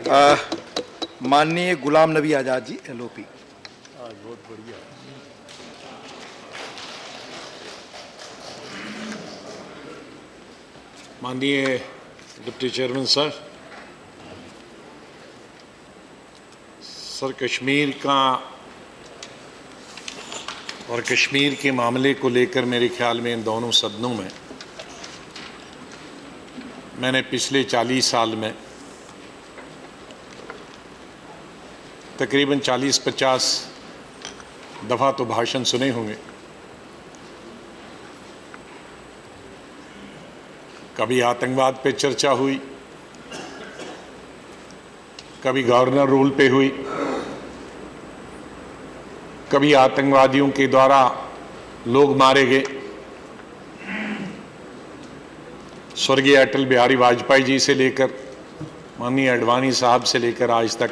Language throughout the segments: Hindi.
माननीय गुलाम नबी आज़ाद जी, LOP। बहुत बढ़िया। माननीय डिप्टी चेयरमैन सर, कश्मीर का और कश्मीर के मामले को लेकर मेरे ख्याल में इन दोनों सदनों में मैंने पिछले 40 साल में तकरीबन 40-50 दफ़ा तो भाषण सुने होंगे। कभी आतंकवाद पे चर्चा हुई, कभी गवर्नर रूल पे हुई, कभी आतंकवादियों के द्वारा लोग मारे गए। स्वर्गीय अटल बिहारी वाजपेयी जी से लेकर माननीय आडवाणी साहब से लेकर आज तक,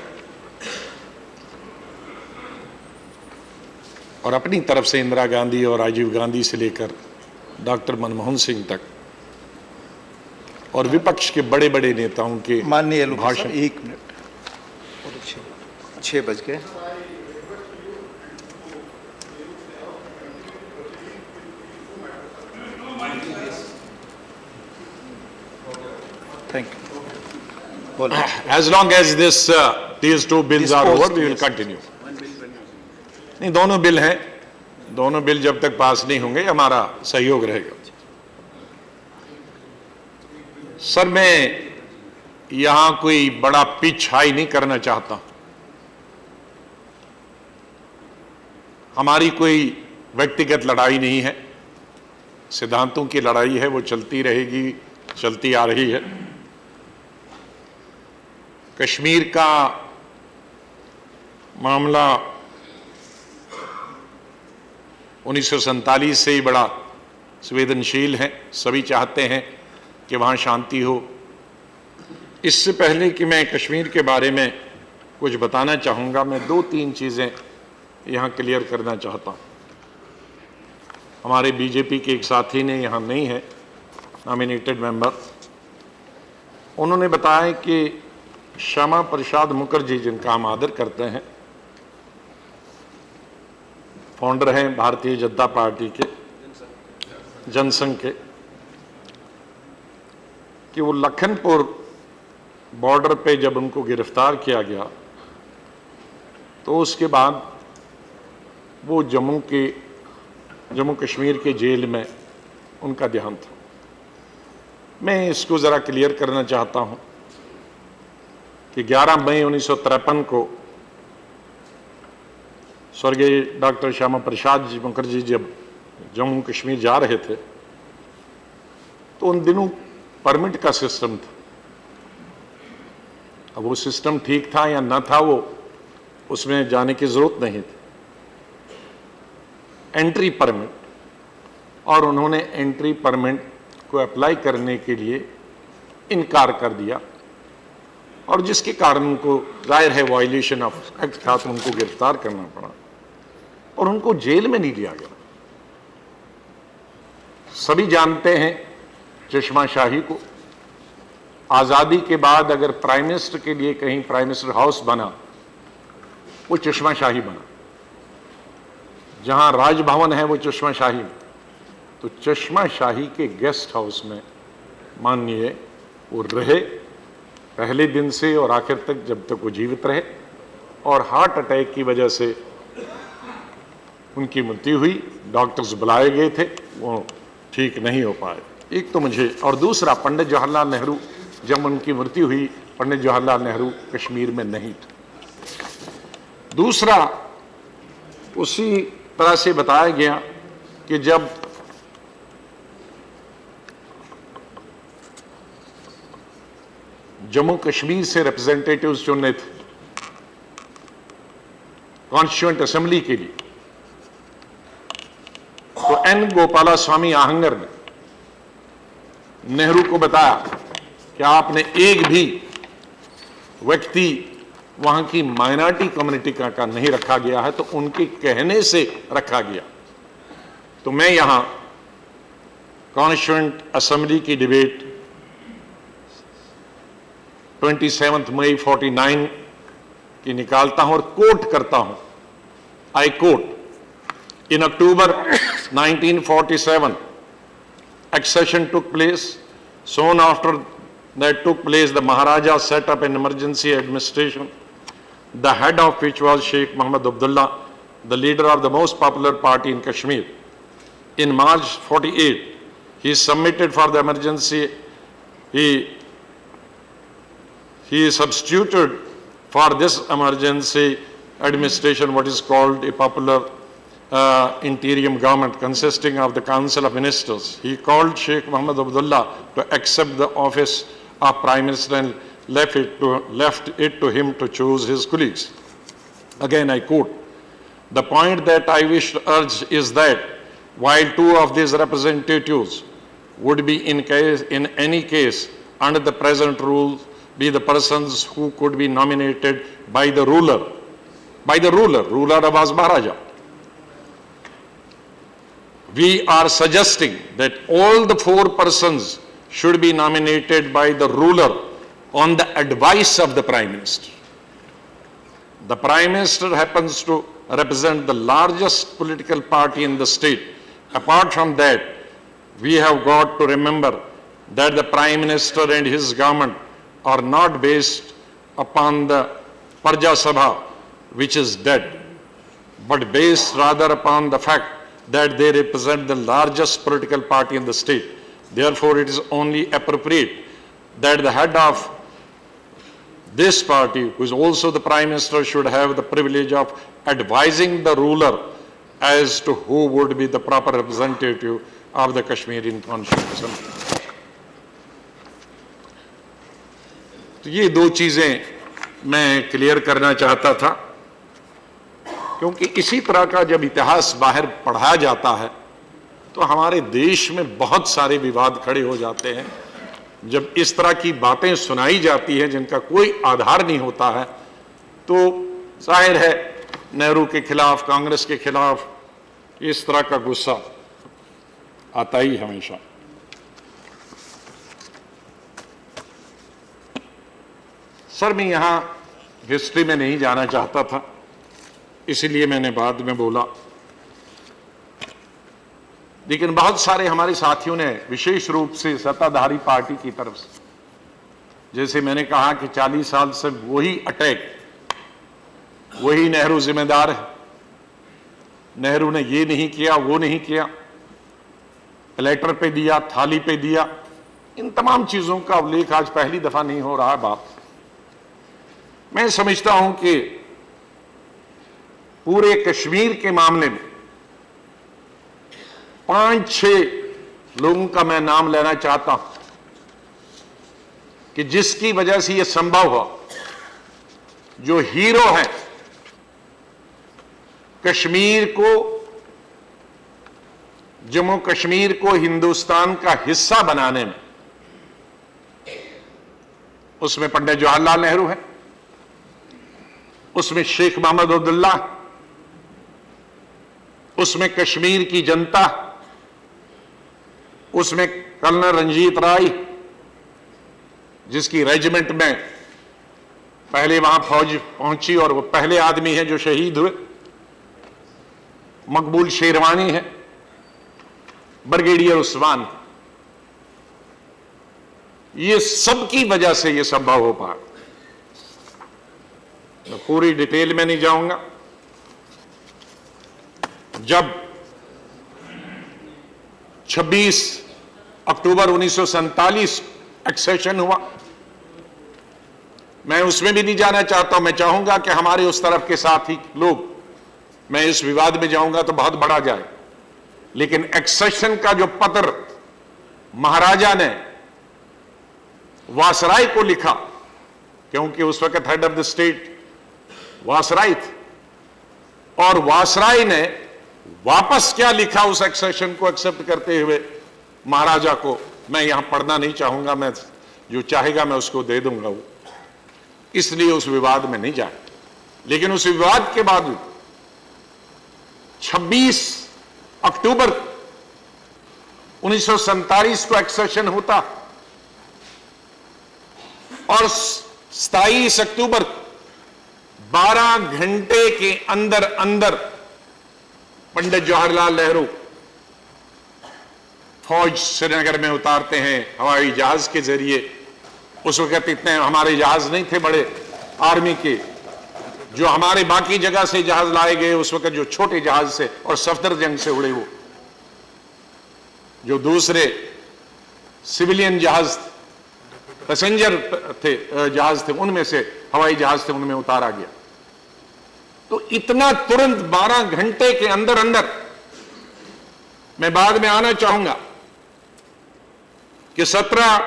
और अपनी तरफ से इंदिरा गांधी और राजीव गांधी से लेकर डॉक्टर मनमोहन सिंह तक, और विपक्ष के बड़े बड़े नेताओं के माननीय भाषण। 1 मिनट, 6 बज गए। Thank you. As long as these two bills are over, we will continue. नहीं, दोनों बिल हैं, दोनों बिल जब तक पास नहीं होंगे हमारा सहयोग रहेगा। सर, मैं यहां कोई बड़ा पिच हाई नहीं करना चाहता। हमारी कोई व्यक्तिगत लड़ाई नहीं है, सिद्धांतों की लड़ाई है, वो चलती रहेगी, चलती आ रही है। कश्मीर का मामला 1947 से ही बड़ा संवेदनशील है। सभी चाहते हैं कि वहाँ शांति हो। इससे पहले कि मैं कश्मीर के बारे में कुछ बताना चाहूँगा, मैं 2-3 चीज़ें यहाँ क्लियर करना चाहता हूँ। हमारे बीजेपी के एक साथी ने, यहाँ नहीं है, नॉमिनेटेड मेंबर, उन्होंने बताया कि श्यामा प्रसाद मुखर्जी, जिनका हम आदर करते हैं, फाउंडर हैं भारतीय जनता पार्टी के, जनसंघ के, कि वो लखनपुर बॉर्डर पे जब उनको गिरफ्तार किया गया तो उसके बाद वो जम्मू कश्मीर के जेल में उनका देहांत था। मैं इसको ज़रा क्लियर करना चाहता हूँ कि 11 मई 1953 को स्वर्गीय डॉक्टर श्यामा प्रसाद जी मुखर्जी जब जम्मू कश्मीर जा रहे थे तो उन दिनों परमिट का सिस्टम था। अब वो सिस्टम ठीक था या ना था, वो उसमें जाने की जरूरत नहीं थी। एंट्री परमिट, और उन्होंने एंट्री परमिट को अप्लाई करने के लिए इनकार कर दिया, और जिसके कारण उनको, जाहिर है वायलेशन ऑफ एक्ट था, तो उनको गिरफ्तार करना पड़ा और उनको जेल में नहीं लिया गया। सभी जानते हैं चश्माशाही को। आज़ादी के बाद अगर प्राइम मिनिस्टर के लिए कहीं प्राइम मिनिस्टर हाउस बना, वो चश्माशाही बना। जहां राजभवन है वो चश्माशाही, तो चश्माशाही के गेस्ट हाउस में माननीय वो रहे पहले दिन से और आखिर तक, जब तक वो जीवित रहे, और हार्ट अटैक की वजह से उनकी मृत्यु हुई। डॉक्टर्स बुलाए गए थे, वो ठीक नहीं हो पाए। एक तो मुझे, और दूसरा, पंडित जवाहरलाल नेहरू, जब उनकी मृत्यु हुई, पंडित जवाहरलाल नेहरू कश्मीर में नहीं थे। दूसरा, उसी तरह से बताया गया कि जब जम्मू कश्मीर से रिप्रेजेंटेटिव्स चुनने थे कॉन्स्टिट्यूएंट असेंबली के लिए, तो एन गोपालास्वामी आहंगर ने नेहरू को बताया कि आपने एक भी व्यक्ति वहां की माइनॉरिटी कम्युनिटी का नहीं रखा गया है, तो उनके कहने से रखा गया। तो मैं यहां कॉन्स्टिट्यूएंट असेंबली की डिबेट 27 मई 49 की निकालता हूं और कोट करता हूं। I quote, in October 1947 accession took place. Soon after that took place, the Maharaja set up an emergency administration, the head of which was Sheikh Muhammad Abdullah, the leader of the most popular party in Kashmir. In March 48, he submitted for the emergency. He substituted for this emergency administration what is called a popular interim government consisting of the Council of Ministers. He called Sheikh Muhammad Abdullah to accept the office of Prime Minister and left it to him to choose his colleagues. Again, I quote, the point that I wish to urge is that while two of these representatives would be in any case under the present rules be the persons who could be nominated by the ruler was Maharaja. We are suggesting that all the four persons should be nominated by the ruler on the advice of the Prime Minister. The Prime Minister happens to represent the largest political party in the state. Apart from that, we have got to remember that the Prime Minister and his government are not based upon the Parja Sabha, which is dead, but based rather upon the fact that they represent the largest political party in the state. Therefore, it is only appropriate that the head of this party, who is also the Prime Minister, should have the privilege of advising the ruler as to who would be the proper representative of the Kashmiri Constituent Assembly. तो ये दो चीजें मैं क्लियर करना चाहता था, क्योंकि इसी तरह का जब इतिहास बाहर पढ़ाया जाता है तो हमारे देश में बहुत सारे विवाद खड़े हो जाते हैं। जब इस तरह की बातें सुनाई जाती हैं जिनका कोई आधार नहीं होता है, तो जाहिर है नेहरू के खिलाफ, कांग्रेस के खिलाफ इस तरह का गुस्सा आता ही हमेशा। सर, मैं यहां हिस्ट्री में नहीं जाना चाहता था, इसीलिए मैंने बाद में बोला, लेकिन बहुत सारे हमारे साथियों ने विशेष रूप से सत्ताधारी पार्टी की तरफ से, जैसे मैंने कहा कि 40 साल से वही अटैक, वही नेहरू जिम्मेदार है, नेहरू ने ये नहीं किया, वो नहीं किया, प्लेटर पे दिया, थाली पे दिया, इन तमाम चीजों का उल्लेख आज पहली दफा नहीं हो रहा है बात। मैं समझता हूं कि पूरे कश्मीर के मामले में 5-6 लोगों का मैं नाम लेना चाहता हूं कि जिसकी वजह से यह संभव हुआ, जो हीरो हैं कश्मीर को, जम्मू कश्मीर को हिंदुस्तान का हिस्सा बनाने में। उसमें पंडित जवाहरलाल नेहरू है, उसमें शेख मोहम्मद अब्दुल्ला, उसमें कश्मीर की जनता, उसमें कर्नल रंजीत राय, जिसकी रेजिमेंट में पहले वहां फौज पहुंची और वो पहले आदमी है जो शहीद हुए, मकबूल शेरवानी है, ब्रिगेडियर उस्मान। ये सब की वजह से ये संभव हो पाया। मैं पूरी डिटेल में नहीं जाऊंगा। जब 26 अक्टूबर 1947 एक्सेशन हुआ, मैं उसमें भी नहीं जाना चाहता। मैं चाहूंगा कि हमारे उस तरफ के साथी लोग, मैं इस विवाद में जाऊंगा तो बहुत बड़ा जाए, लेकिन एक्सेशन का जो पत्र महाराजा ने वासराय को लिखा, क्योंकि उस वक्त हेड ऑफ द स्टेट वासराय थे, और वासराय ने वापस क्या लिखा उस एक्सेशन को एक्सेप्ट करते हुए महाराजा को, मैं यहां पढ़ना नहीं चाहूंगा। मैं जो चाहेगा मैं उसको दे दूंगा, वो इसलिए उस विवाद में नहीं जाए। लेकिन उस विवाद के बाद 26 अक्टूबर 1947 को एक्सेशन होता और 27 अक्टूबर 12 घंटे के अंदर अंदर पंडित जवाहरलाल नेहरू फौज श्रीनगर में उतारते हैं हवाई जहाज के जरिए। उस वक्त इतने हमारे जहाज नहीं थे बड़े आर्मी के, जो हमारे बाकी जगह से जहाज लाए गए उस वक्त जो छोटे जहाज से और सफदरजंग से उड़े, वो जो दूसरे सिविलियन जहाज पैसेंजर थे जहाज थे, उनमें से हवाई जहाज थे, उनमें उतारा गया। तो इतना तुरंत 12 घंटे के अंदर अंदर, मैं बाद में आना चाहूंगा कि 17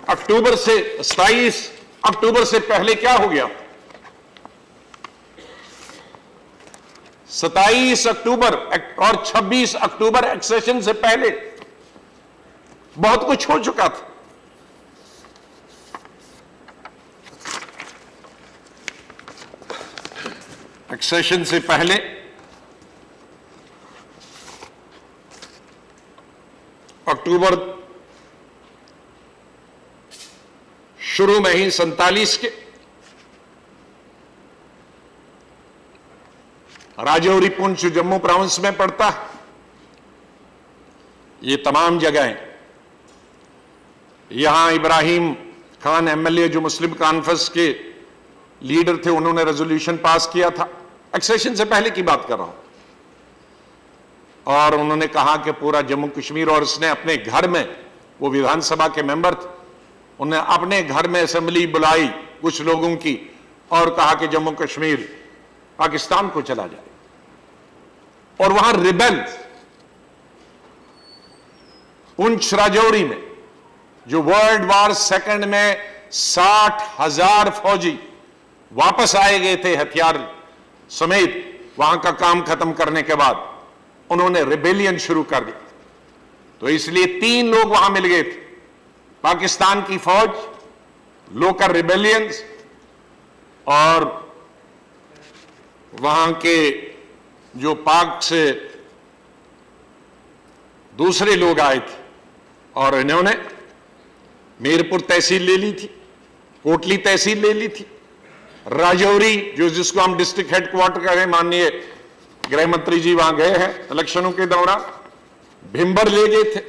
अक्टूबर से 27 अक्टूबर से पहले क्या हो गया। 27 अक्टूबर और 26 अक्टूबर एक्सेशन से पहले बहुत कुछ हो चुका था। एक्सेशन से पहले अक्टूबर शुरू में ही 47 के राजौरी पुंछ जम्मू प्रोविंस में पड़ता है, ये तमाम जगहें, यहां इब्राहिम खान एमएलए जो मुस्लिम कॉन्फ्रेंस के लीडर थे, उन्होंने रेजोल्यूशन पास किया था, एक्सेशन से पहले की बात कर रहा हूं, और उन्होंने कहा कि पूरा जम्मू कश्मीर, और उसने अपने घर में, वो विधानसभा के मेंबर थे, उन्होंने अपने घर में असेंबली बुलाई कुछ लोगों की और कहा कि जम्मू कश्मीर पाकिस्तान को चला जाए। और वहां रिबेल पुंछ राजौरी में, जो वर्ल्ड वॉर सेकंड में 60,000 फौजी वापस आए गए थे हथियार समेत, वहां का काम खत्म करने के बाद उन्होंने रिबेलियन शुरू कर दी। तो इसलिए 3 लोग वहां मिल गए थे, पाकिस्तान की फौज, लोकल रिबेलियंस और वहां के जो पाक से दूसरे लोग आए थे, और इन्होंने मीरपुर तहसील ले ली थी, कोटली तहसील ले ली थी, राजौरी जो जिसको हम डिस्ट्रिक्ट हेडक्वार्टर कहें, माननीय गृह मंत्री जी वहां गए हैं इलेक्शनों के दौरान, भिंबर ले गए थे,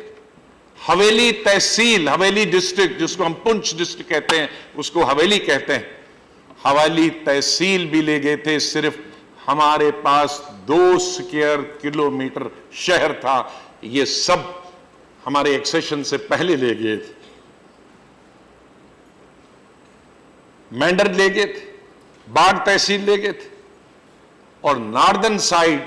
हवेली तहसील, हवेली डिस्ट्रिक्ट जिसको हम पुंछ डिस्ट्रिक्ट कहते हैं उसको हवेली कहते हैं, हवेली तहसील भी ले गए थे। सिर्फ हमारे पास 2 स्क्वायर किलोमीटर शहर था, ये सब हमारे एक्सेशन से पहले ले गए थे। मेंढर ले गए थे, बाग तहसील ले गए थे, और नॉर्दर्न साइड,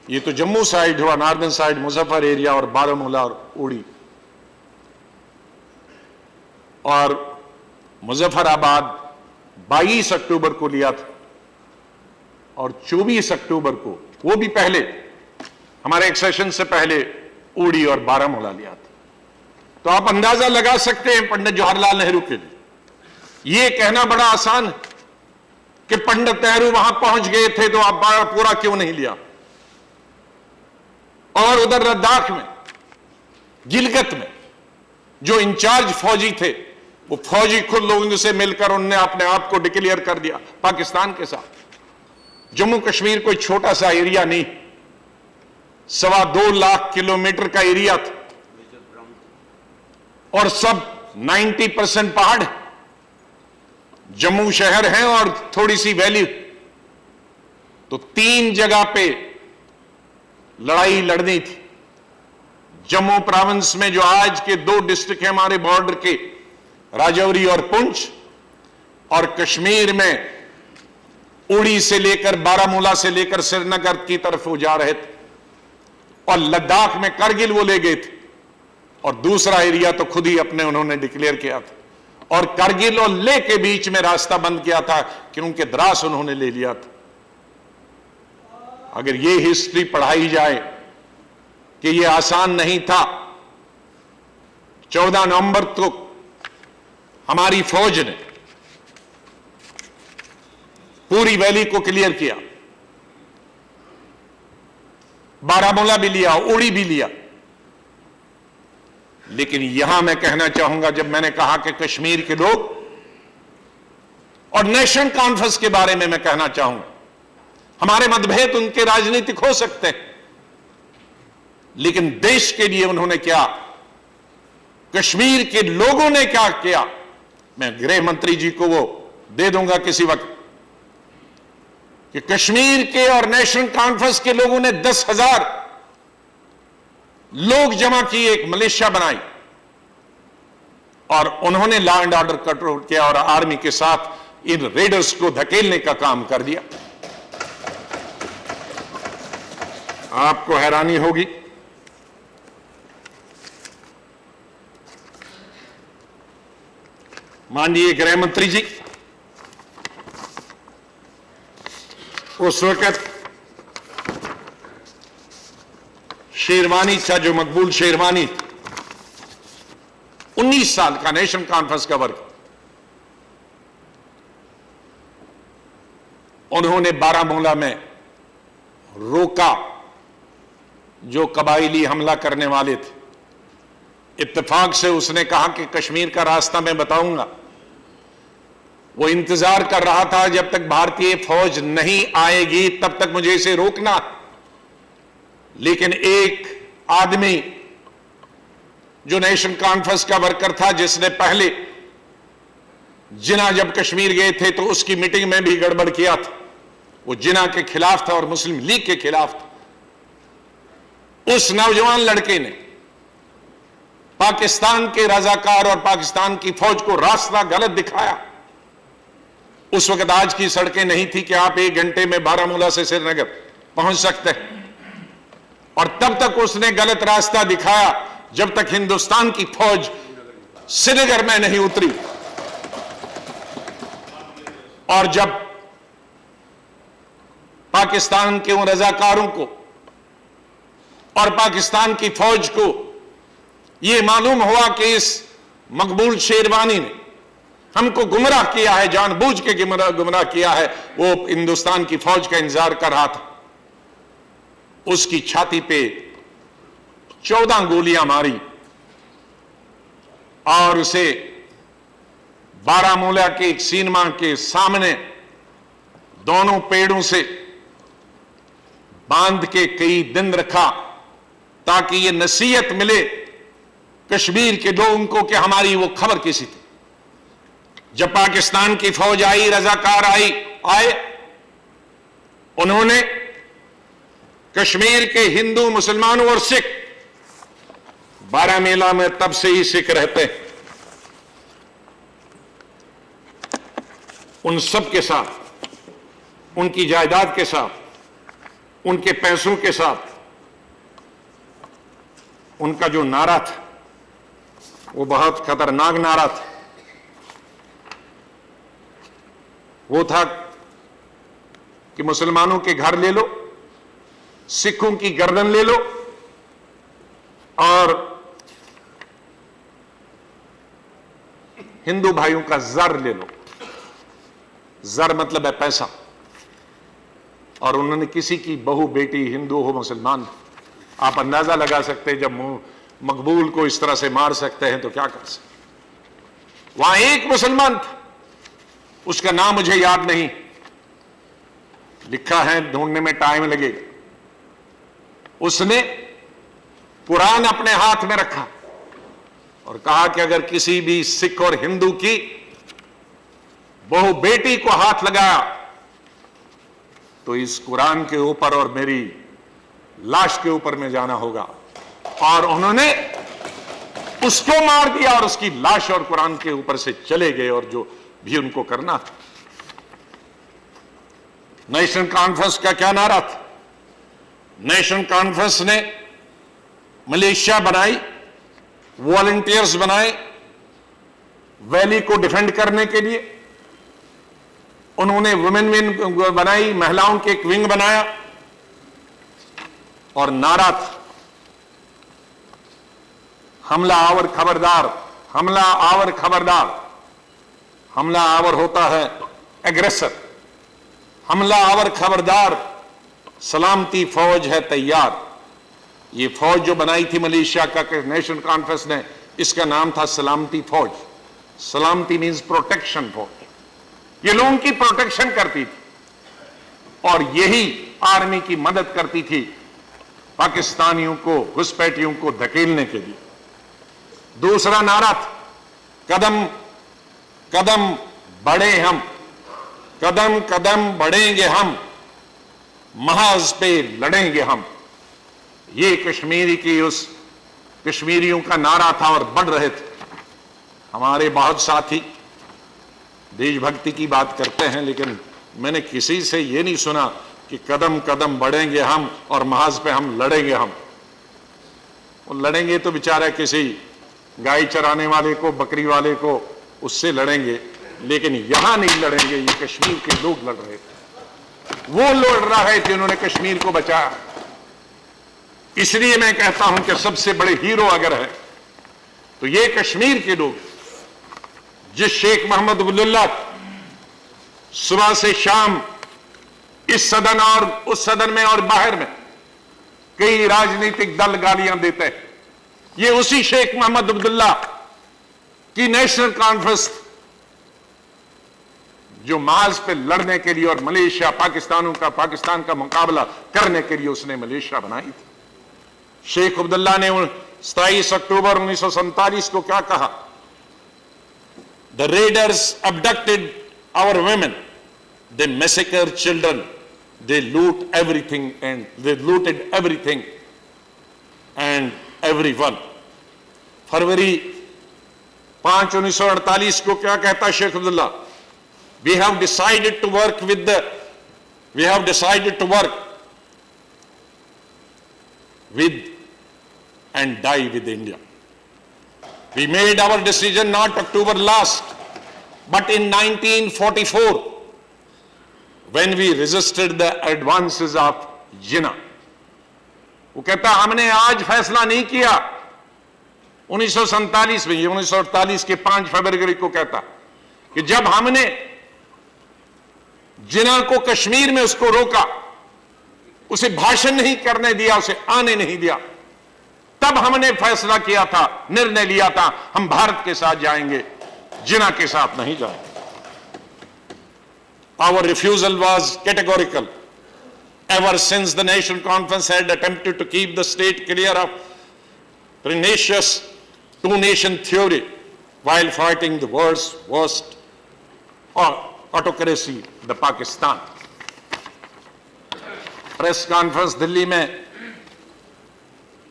ये तो जम्मू साइड हुआ, नॉर्दर्न साइड मुजफ्फर एरिया और बारामूला और उड़ी, और मुजफ्फराबाद 22 अक्टूबर को लिया था, और 24 अक्टूबर को, वो भी पहले हमारे एक्सेशन से पहले, उड़ी और बारामूला लिया था। तो आप अंदाजा लगा सकते हैं पंडित जवाहरलाल नेहरू के लिए यह कहना बड़ा आसान है कि पंडित नेहरू वहां पहुंच गए थे तो आप पूरा क्यों नहीं लिया। और उधर लद्दाख में, गिलगित में जो इंचार्ज फौजी थे, वो फौजी खुद लोगों से मिलकर उन्होंने अपने आप को डिक्लेयर कर दिया पाकिस्तान के साथ। जम्मू कश्मीर कोई छोटा सा एरिया नहीं, 2.25 लाख किलोमीटर का एरिया था, और सब 90% पहाड़ है, जम्मू शहर है और थोड़ी सी वैली। तो 3 जगह पे लड़ाई लड़नी थी। जम्मू प्रोविंस में जो आज के 2 डिस्ट्रिक्ट हैं हमारे बॉर्डर के, राजौरी और पुंछ, और कश्मीर में उड़ी से लेकर बारामूला से लेकर श्रीनगर की तरफ वो जा रहे थे, और लद्दाख में करगिल वो ले गए थे, और दूसरा एरिया तो खुद ही अपने उन्होंने डिक्लेयर किया था, और करगिल और लेह के बीच में रास्ता बंद किया था क्योंकि द्रास उन्होंने ले लिया था। अगर ये हिस्ट्री पढ़ाई जाए कि ये आसान नहीं था, 14 नवंबर को हमारी फौज ने पूरी वैली को क्लियर किया, बारामूला भी लिया, उड़ी भी लिया, लेकिन यहां मैं कहना चाहूंगा, जब मैंने कहा कि कश्मीर के लोग और नेशनल कॉन्फ्रेंस के बारे में मैं कहना चाहूंगा, हमारे मतभेद उनके राजनीतिक हो सकते हैं, लेकिन देश के लिए उन्होंने क्या, कश्मीर के लोगों ने क्या किया, मैं गृह मंत्री जी को वो दे दूंगा किसी वक्त, कि कश्मीर के और नेशनल कॉन्फ्रेंस के लोगों ने 10,000 लोग जमा किए, एक मिलिशिया बनाई और उन्होंने लॉ एंड ऑर्डर कंट्रोल किया और आर्मी के साथ इन रेडर्स को धकेलने का काम कर दिया। आपको हैरानी होगी, माननीय गृह मंत्री जी उस वक्त शेरवानी था, जो मकबूल शेरवानी, 19 साल का, नेशनल कॉन्फ्रेंस का वर्ग, उन्होंने बारामूला में रोका जो कबाइली हमला करने वाले थे। इत्तेफाक से उसने कहा कि कश्मीर का रास्ता मैं बताऊंगा। वो इंतजार कर रहा था जब तक भारतीय फौज नहीं आएगी तब तक मुझे इसे रोकना, लेकिन एक आदमी जो नेशनल कॉन्फ्रेंस का वर्कर था, जिसने पहले जिना जब कश्मीर गए थे तो उसकी मीटिंग में भी गड़बड़ किया था, वो जिना के खिलाफ था और मुस्लिम लीग के खिलाफ था, उस नौजवान लड़के ने पाकिस्तान के रजाकार और पाकिस्तान की फौज को रास्ता गलत दिखाया। उस वक्त आज की सड़कें नहीं थी कि आप 1 घंटे में बारामूला से श्रीनगर पहुंच सकते हैं, और तब तक उसने गलत रास्ता दिखाया जब तक हिंदुस्तान की फौज श्रीनगर में नहीं उतरी। और जब पाकिस्तान के उन रजाकारों को और पाकिस्तान की फौज को यह मालूम हुआ कि इस मकबूल शेरवानी ने हमको गुमराह किया है, जानबूझ के गुमराह किया है, वो हिंदुस्तान की फौज का इंतजार कर रहा था, उसकी छाती पे 14 गोलियां मारी और उसे बारामूला के एक सिनेमा के सामने दोनों पेड़ों से बांध के कई दिन रखा, ताकि ये नसीहत मिले कश्मीर के लोगों को कि हमारी वो खबर किसी थी। जब पाकिस्तान की फौज आई, रजाकार आए, उन्होंने कश्मीर के हिंदू, मुसलमानों और सिख, बारामूला में तब से ही सिख रहते हैं, उन सब के साथ, उनकी जायदाद के साथ, उनके पैसों के साथ, उनका जो नारा था वो बहुत खतरनाक नारा था। वो था कि मुसलमानों के घर ले लो, सिखों की गर्दन ले लो और हिंदू भाइयों का जर ले लो। जर मतलब है पैसा। और उन्होंने किसी की बहू बेटी, हिंदू हो मुसलमान, आप अंदाजा लगा सकते हैं, जब मकबूल को इस तरह से मार सकते हैं तो क्या कर सकते। वहां एक मुसलमान था, उसका नाम मुझे याद नहीं, लिखा है, ढूंढने में टाइम लगेगा। उसने कुरान अपने हाथ में रखा और कहा कि अगर किसी भी सिख और हिंदू की बहू बेटी को हाथ लगाया तो इस कुरान के ऊपर और मेरी लाश के ऊपर में जाना होगा। और उन्होंने उसको मार दिया और उसकी लाश और कुरान के ऊपर से चले गए, और जो भी उनको करना था। नेशनल कॉन्फ्रेंस का क्या नारा था? नेशनल कॉन्फ्रेंस ने मलेशिया बनाई, वॉलंटियर्स बनाए वैली को डिफेंड करने के लिए। उन्होंने वुमेन विंग बनाई, महिलाओं के एक विंग बनाया, और नारा था हमला आवर खबरदार, हमला आवर खबरदार। हमला आवर होता है एग्रेसर, हमला आवर खबरदार, सलामती फौज है तैयार। ये फौज जो बनाई थी मलेशिया का नेशनल कॉन्फ्रेंस ने, इसका नाम था सलामती फौज। सलामती मीन्स प्रोटेक्शन फौज। ये लोगों की प्रोटेक्शन करती थी और यही आर्मी की मदद करती थी पाकिस्तानियों को, घुसपैठियों को धकेलने के लिए। दूसरा नारा था कदम कदम बढ़े हम, कदम कदम बढ़ेंगे हम, महाज पे लड़ेंगे हम। ये कश्मीरी की उस कश्मीरियों का नारा था और बढ़ रहे थे। हमारे बहुत साथी देशभक्ति की बात करते हैं, लेकिन मैंने किसी से ये नहीं सुना कि कदम कदम बढ़ेंगे हम और महाज पे हम लड़ेंगे हम। वो लड़ेंगे तो बेचारा किसी गाय चराने वाले को, बकरी वाले को, उससे लड़ेंगे, लेकिन यहां नहीं लड़ेंगे। ये कश्मीर के लोग लड़ रहे थे, वो लड़ रहे थे, उन्होंने कश्मीर को बचाया। इसलिए मैं कहता हूं कि सबसे बड़े हीरो अगर है तो ये कश्मीर के लोग। जिस शेख मोहम्मद अब्दुल्ला सुबह से शाम इस सदन और उस सदन में और बाहर में कई राजनीतिक दल गालियां देते हैं, ये उसी शेख मोहम्मद अब्दुल्ला की नेशनल कॉन्फ्रेंस जो मार्च पे लड़ने के लिए और मलेशिया पाकिस्तान का मुकाबला करने के लिए उसने मलेशिया बनाई थी। शेख अब्दुल्ला ने 27 अक्टूबर 1947 को क्या कहा? The readers abducted our women, they massacred children, they looted everything and everyone। फरवरी 5, 1948 को क्या कहता Sheikh Abdullah? We have decided to work with and die with India. We made our decision not October last, but in 1944, when we resisted the advances of Jinnah। वो कहता हमने आज फैसला नहीं किया 1947 में, ये 1948 के 5 फरवरी को कहता कि जब हमने जिन्ना को कश्मीर में उसको रोका, उसे भाषण नहीं करने दिया, उसे आने नहीं दिया, तब हमने फैसला किया था, निर्णय लिया था हम भारत के साथ जाएंगे, जिन्ना के साथ नहीं जाएंगे। Our refusal was categorical ever since the National Conference had attempted to keep the state clear of pernicious two-nation theory while fighting the world's worst autocracy, the Pakistan। Press conference Delhi में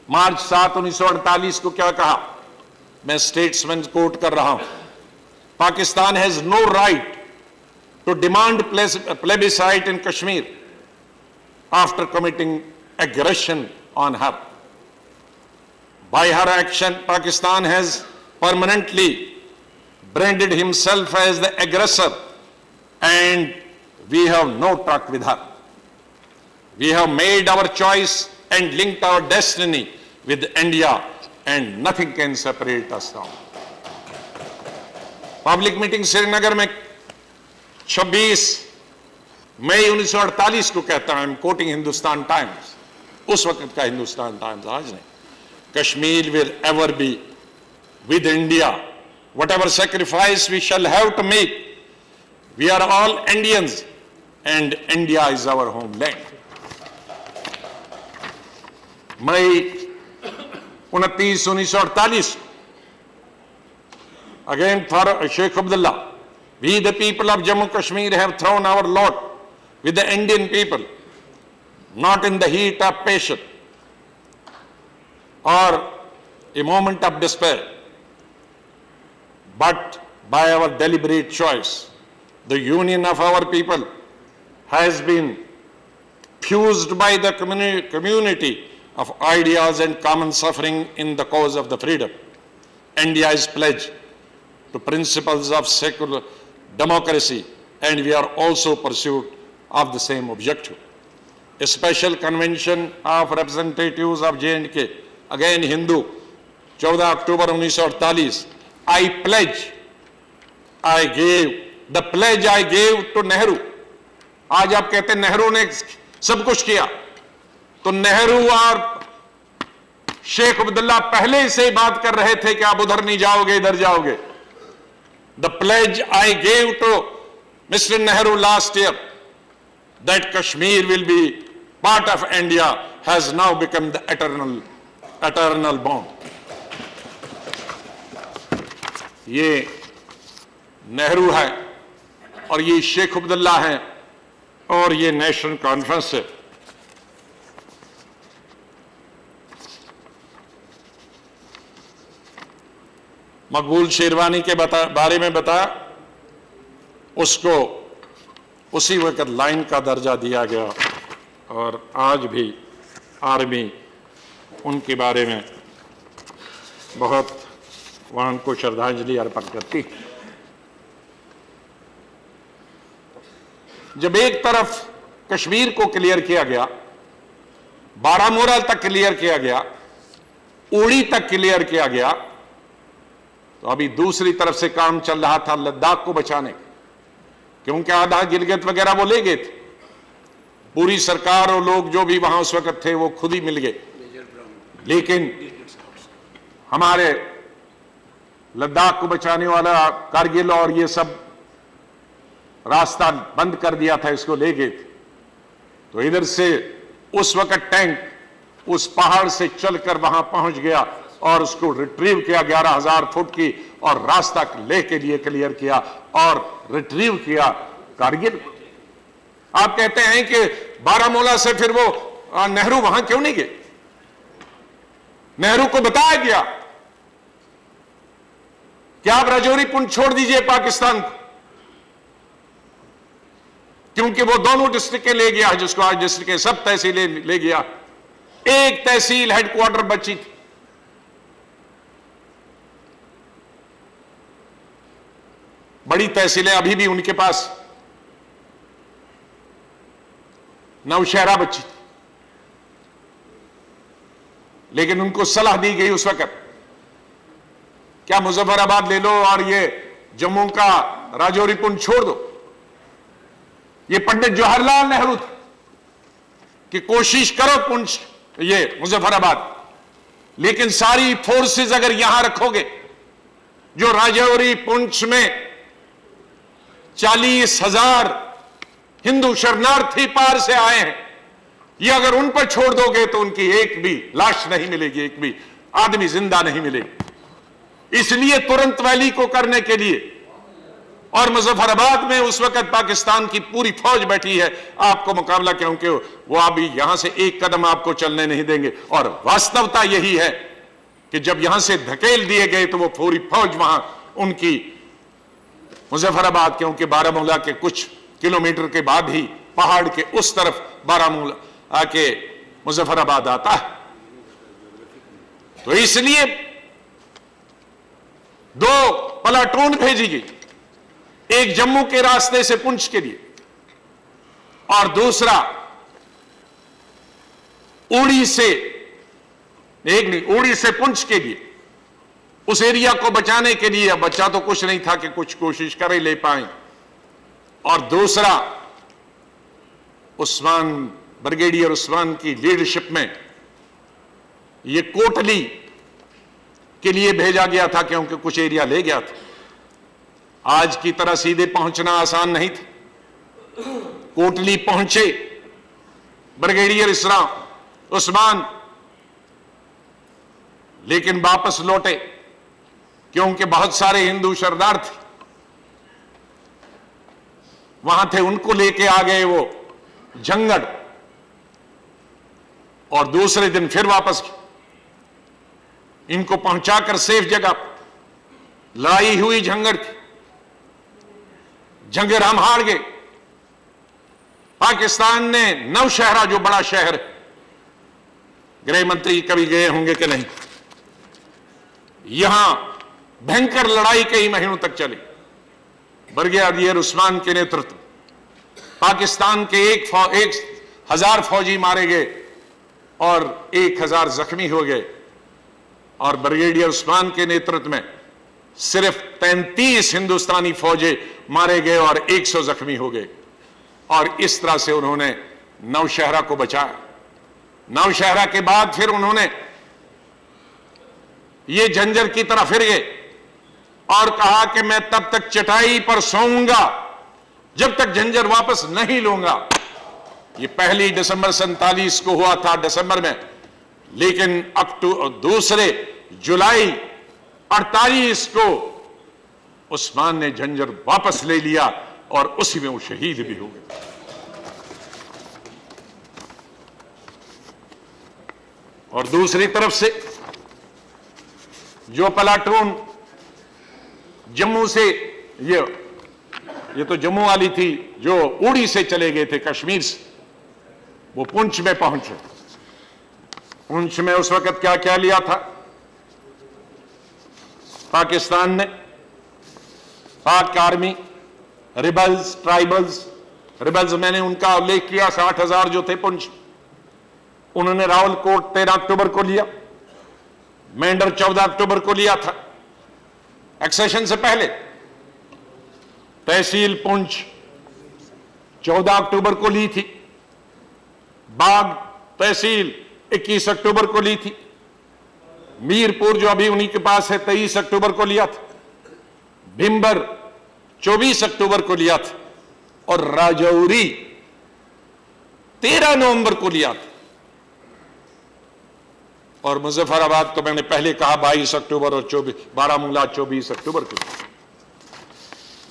मार्च 7, 1948 को क्या कहा? मैं स्टेट्समैन कोट कर रहा हूं। Pakistan has no right to demand plebiscite in Kashmir after committing aggression on her। By her action, Pakistan has permanently branded himself as the aggressor and we have no truck with her। We have made our choice and linked our destiny with India and nothing can separate us now। Public meeting Srinagar में 26 मई 1948 को कहता है, I am quoting Hindustan times, उस वक्त का हिंदुस्तान टाइम्स, आज नहीं। Kashmir will ever be with India, whatever sacrifice we shall have to make, we are all Indians and India is our homeland. May 29, 1948 again for Sheikh Abdullah, we the people of Jammu Kashmir have thrown our lot with the Indian people, not in the heat of passion or a moment of despair, but by our deliberate choice। The union of our people has been fused by the community of ideas and common suffering in the cause of the freedom। India is pledged to principles of secular democracy and we are also pursuit of the same objective। A special convention of representatives of J&K, again Hindu, 14 October 1948, I pledge, I gave, the pledge I gave to Nehru। आज आप कहते हैं नेहरू ने सब कुछ किया, तो नेहरू और शेख अब्दुल्ला पहले से बात कर रहे थे कि आप उधर नहीं जाओगे, इधर जाओगे। The pledge I gave to mister Nehru last year that Kashmir will be part of India has now become the eternal bond. ये नेहरू है और ये शेख अब्दुल्ला है और ये नेशनल कॉन्फ्रेंस है। मकबूल शेरवानी के बारे में बता, उसको उसी वक्त लाइन का दर्जा दिया गया और आज भी आर्मी उनके बारे में बहुत वहां को श्रद्धांजलि अर्पण करती। जब एक तरफ कश्मीर को क्लियर किया गया, बारामूला तक क्लियर किया गया, उड़ी तक क्लियर किया गया, तो अभी दूसरी तरफ से काम चल रहा था लद्दाख को बचाने का, क्योंकि आधा गिलगित वगैरह वो ले गए थे। पूरी सरकार और लोग जो भी वहां उस वक्त थे वो खुद ही मिल गए, लेकिन हमारे लद्दाख को बचाने वाला कारगिल और ये सब रास्ता बंद कर दिया था, इसको ले गए थे। तो इधर से उस वक्त टैंक उस पहाड़ से चलकर वहां पहुंच गया और उसको रिट्रीव किया 11,000 फुट की और रास्ता लेह के लिए क्लियर किया और रिट्रीव किया कारगिल। आप कहते हैं कि बारामूला से फिर वो नेहरू वहां क्यों नहीं गए? नेहरू को बताया गया कि आप राजौरी पुंछ छोड़ दीजिए पाकिस्तान को, क्योंकि वो दोनों डिस्ट्रिक्ट ले गया, जिसको आज डिस्ट्रिक्ट के सब तहसीलें ले गया। एक तहसील हेडक्वार्टर बची थी। बड़ी तहसीलें अभी भी उनके पास, नौशहरा बची थी, लेकिन उनको सलाह दी गई उस वक्त क्या मुजफ्फराबाद ले लो और ये जम्मू का राजौरी पुंछ छोड़ दो। ये पंडित जवाहरलाल नेहरू थे कि कोशिश करो पुंछ ये मुजफ्फराबाद, लेकिन सारी फोर्सेस अगर यहां रखोगे, जो राजौरी पुंछ में 40,000 हिंदू शरणार्थी पार से आए हैं, ये अगर उन पर छोड़ दोगे तो उनकी एक भी लाश नहीं मिलेगी, एक भी आदमी जिंदा नहीं मिलेगी। इसलिए तुरंत वैली को करने के लिए, और मुजफ्फराबाद में उस वक्त पाकिस्तान की पूरी फौज बैठी है आपको मुकाबला, क्योंकि वो अभी यहां से एक कदम आपको चलने नहीं देंगे। और वास्तवता यही है कि जब यहां से धकेल दिए गए तो वो पूरी फौज वहां उनकी मुजफ्फराबाद, क्योंकि बारामूला के कुछ किलोमीटर के बाद ही पहाड़ के उस तरफ बारामूला आके मुजफ्फराबाद आता है। तो इसलिए 2 प्लाटून भेजी गई, एक जम्मू के रास्ते से पुंछ के लिए और दूसरा उड़ी से, एक नहीं, उड़ी से पुंछ के लिए, उस एरिया को बचाने के लिए। बच्चा तो कुछ नहीं था कि कुछ कोशिश करे ले पाए। और दूसरा उस्मान, ब्रिगेडियर उस्मान की लीडरशिप में ये कोटली के लिए भेजा गया था, क्योंकि कुछ एरिया ले गया था। आज की तरह सीधे पहुंचना आसान नहीं था। कोटली पहुंचे ब्रिगेडियर उस्मान, लेकिन वापस लौटे, क्योंकि बहुत सारे हिंदू शरणार्थी वहां थे, उनको लेके आ गए वो जंगड़, और दूसरे दिन फिर वापस इनको पहुंचाकर सेफ जगह लड़ाई हुई जंगड़ की। जंग हम हार गए। पाकिस्तान ने नौशहरा, जो बड़ा शहर, गृह मंत्री कभी गए होंगे कि नहीं, यहां भयंकर लड़ाई कई महीनों तक चली। ब्रिगेडियर उस्मान के नेतृत्व, पाकिस्तान के 1,000 फौजी मारे गए और 1,000 जख्मी हो गए, और ब्रिगेडियर उस्मान के नेतृत्व में सिर्फ 33 हिंदुस्तानी फौजी मारे गए और 100 जख्मी हो गए। और इस तरह से उन्होंने नौशहरा को बचाया। नौशहरा के बाद फिर उन्होंने ये झंझर की तरफ फिर गए और कहा कि मैं तब तक चटाई पर सोऊंगा जब तक झंझर वापस नहीं लूंगा। ये 1 दिसंबर 47 को हुआ था दिसंबर में, लेकिन 2 जुलाई 48 को उस्मान ने झंझर वापस ले लिया और उसी में वो शहीद भी हो गए। और दूसरी तरफ से जो प्लाटून जम्मू से, ये तो जम्मू वाली थी, जो उड़ी से चले गए थे कश्मीर से, वो पुंछ में पहुंचे। पुंछ में उस वक्त क्या क्या लिया था पाकिस्तान ने? पाक आर्मी, रिबल्स, ट्राइबल्स, रिबल्स मैंने उनका उल्लेख किया, 60,000 जो थे पुंछ, उन्होंने रावलकोट 13 अक्टूबर को लिया, मेंढर 14 अक्टूबर को लिया था एक्सेशन से पहले। तहसील पुंछ 14 अक्टूबर को ली थी, बाग तहसील 21 अक्टूबर को ली थी, मीरपुर जो अभी उन्हीं के पास है 23 अक्टूबर को लिया था, भिंबर 24 अक्टूबर को लिया था और राजौरी 13 नवंबर को लिया था। और मुजफ्फराबाद तो मैंने पहले कहा 22 अक्टूबर और 12 24 अक्टूबर को।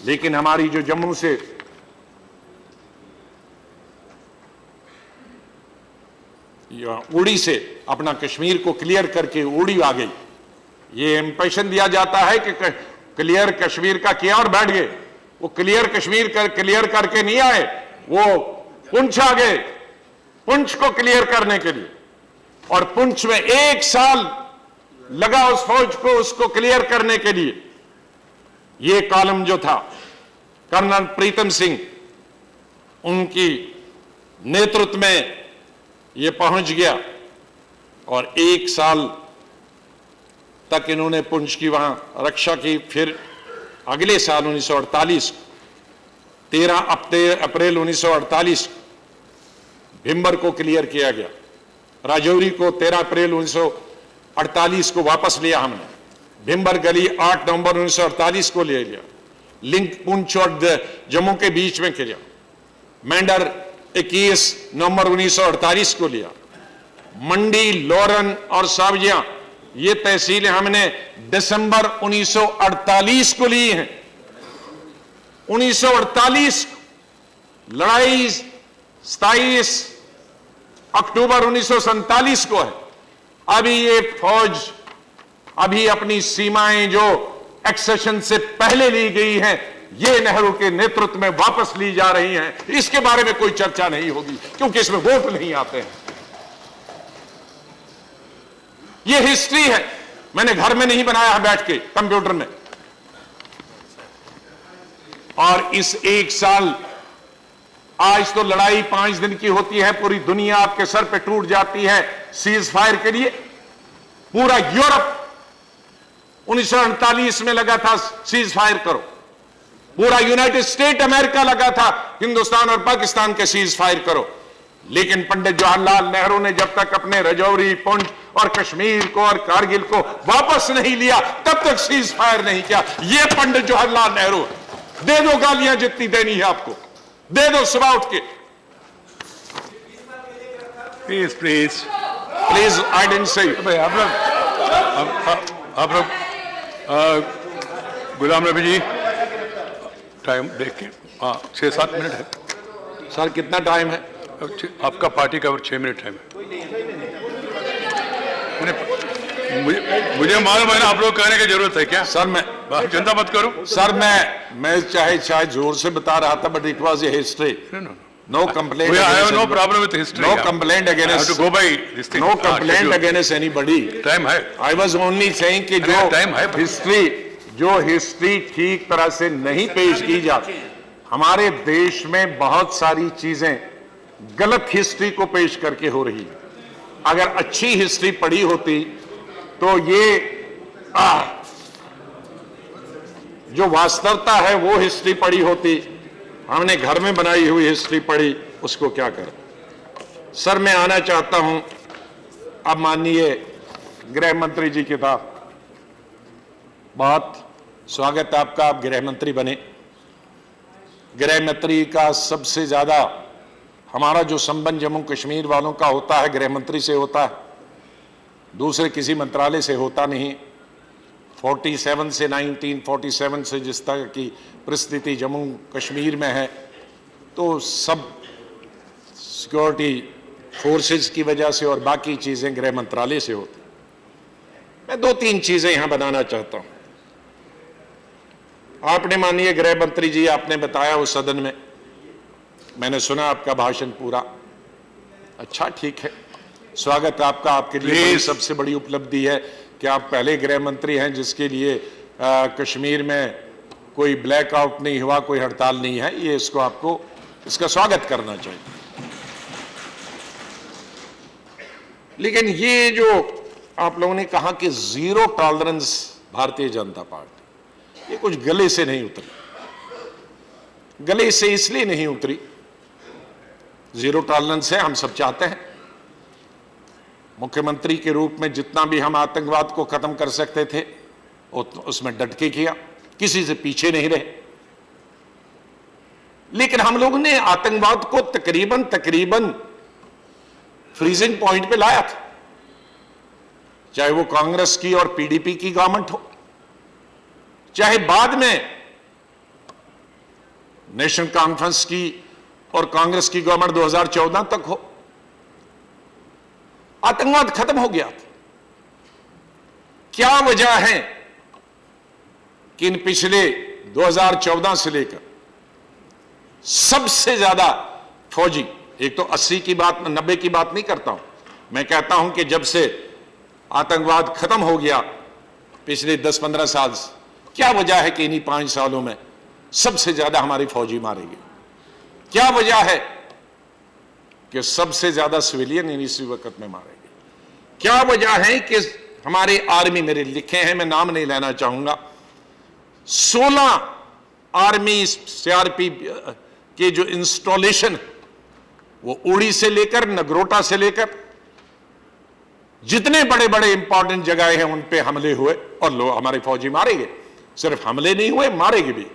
लेकिन हमारी जो जम्मू से या उड़ी से अपना कश्मीर को क्लियर करके उड़ी आ गई, ये इंप्रेशन दिया जाता है कि क्लियर कश्मीर का किया और बैठ गए। वो क्लियर कश्मीर क्लियर करके नहीं आए, वो पुंछ आ गए पुंछ को क्लियर करने के लिए। और पुंछ में 1 साल लगा उस फौज को उसको क्लियर करने के लिए। ये कॉलम जो था कर्नल प्रीतम सिंह, उनकी नेतृत्व में ये पहुंच गया और 1 साल तक इन्होंने पुंछ की वहां रक्षा की। फिर अगले साल 1948 13 अप्रैल 1948 भिंबर को क्लियर किया गया। राजौरी को 13 अप्रैल 1948 को वापस लिया हमने। भिंबर गली 8 नवंबर 1948 को ले लिया। लिंक पुंछ और जम्मू के बीच में किया। मेंढर 21 नवंबर 1948 को लिया। मंडी, लोरन और सावजिया ये तहसीलें हमने दिसंबर 1948 को ली हैं। 1948 लड़ाई 27 अक्टूबर 1947 को है। अभी ये फौज अभी अपनी सीमाएं जो एक्सेशन से पहले ली गई हैं, ये नेहरू के नेतृत्व में वापस ली जा रही हैं। इसके बारे में कोई चर्चा नहीं होगी क्योंकि इसमें वोट नहीं आते हैं। ये हिस्ट्री है, मैंने घर में नहीं बनाया है बैठ के कंप्यूटर में। और इस 1 साल, आज तो लड़ाई 5 दिन की होती है, पूरी दुनिया आपके सर पे टूट जाती है सीज फायर के लिए। पूरा यूरोप 1948 में लगा था सीज फायर करो। पूरा यूनाइटेड स्टेट अमेरिका लगा था हिंदुस्तान और पाकिस्तान के सीज फायर करो। लेकिन पंडित जवाहरलाल नेहरू ने जब तक अपने रजौरी, पुंछ और कश्मीर को और कारगिल को वापस नहीं लिया, तब तक सीज फायर नहीं किया। ये पंडित जवाहरलाल नेहरू। दे दो गालियां जितनी देनी है आपको, दे दो सुबह उठ के। Please please please, I didn't say. आप लोग गुलाम नबी जी, टाइम देख के 6-7 मिनट है सर। कितना टाइम है आपका? पार्टी का 6 मिनट टाइम है। मुझे मालूम है ना, आप लोग कहने की जरूरत है क्या? सर मैं चिंता मत करो सर। मैं चाहे जोर से बता रहा था, but it was a history. No complaint. I have no problem with history. No complaint against. I have to go by this thing. No complaint against anybody. Time है। I was only saying कि जो टाइम है, हिस्ट्री ठीक तरह से नहीं पेश की जाती। हमारे देश में बहुत सारी चीजें गलत हिस्ट्री को पेश करके हो रही है। अगर अच्छी हिस्ट्री पढ़ी होती तो ये जो वास्तवता है वो हिस्ट्री पढ़ी होती। हमने घर में बनाई हुई हिस्ट्री पढ़ी, उसको क्या करें। सर मैं आना चाहता हूं अब माननीय गृह मंत्री जी के साथ बहुत स्वागत है आपका, आप गृह मंत्री बने। गृह मंत्री का सबसे ज्यादा हमारा जो संबंध जम्मू कश्मीर वालों का होता है गृह मंत्री से होता है, दूसरे किसी मंत्रालय से होता नहीं। 47 से 1947 से जिस तरह की परिस्थिति जम्मू कश्मीर में है, तो सब सिक्योरिटी फोर्सेस की वजह से और बाकी चीजें गृह मंत्रालय से होती। मैं 2-3 चीजें यहां बनाना चाहता हूं। आपने माननीय गृह मंत्री जी, आपने बताया उस सदन में, मैंने सुना आपका भाषण पूरा। अच्छा, ठीक है, स्वागत आपका। आपके लिए सबसे बड़ी उपलब्धि है कि आप पहले गृह मंत्री हैं जिसके लिए कश्मीर में कोई ब्लैकआउट नहीं हुआ, कोई हड़ताल नहीं है। ये इसको आपको इसका स्वागत करना चाहिए। लेकिन ये जो आप लोगों ने कहा कि zero tolerance Bharatiya Janata party, ये कुछ गले से नहीं उतरी। गले से इसलिए नहीं उतरी, जीरो टॉलरेंस है, हम सब चाहते हैं। मुख्यमंत्री के रूप में जितना भी हम आतंकवाद को खत्म कर सकते थे उसमें डट के किया, किसी से पीछे नहीं रहे। लेकिन हम लोगों ने आतंकवाद को तकरीबन फ्रीजिंग पॉइंट पे लाया था, चाहे वो कांग्रेस की और पीडीपी की गवर्नमेंट हो, चाहे बाद में नेशनल कॉन्फ्रेंस की और कांग्रेस की गवर्नमेंट 2014 तक हो। आतंकवाद खत्म हो गया था। क्या वजह है कि इन पिछले 2014 से लेकर सबसे ज्यादा फौजी, एक तो 80 की बात, 90 की बात नहीं करता हूं, मैं कहता हूं कि जब से आतंकवाद खत्म हो गया पिछले 10-15 साल से, क्या वजह है कि इन्हीं 5 सालों में सबसे ज्यादा हमारी फौजी मारे गए? क्या वजह है कि सबसे ज्यादा सिविलियन इसी वक्त में मारे गए? क्या वजह है कि हमारे आर्मी, मेरे लिखे हैं, मैं नाम नहीं लेना चाहूंगा, 16 आर्मी सीआरपी के जो इंस्टॉलेशन, वो उड़ी से लेकर नगरोटा से लेकर जितने बड़े बड़े इंपॉर्टेंट जगह हैं उन पे हमले हुए और लोग, हमारे फौजी मारे गए। सिर्फ हमले नहीं हुए, मारे गए भी।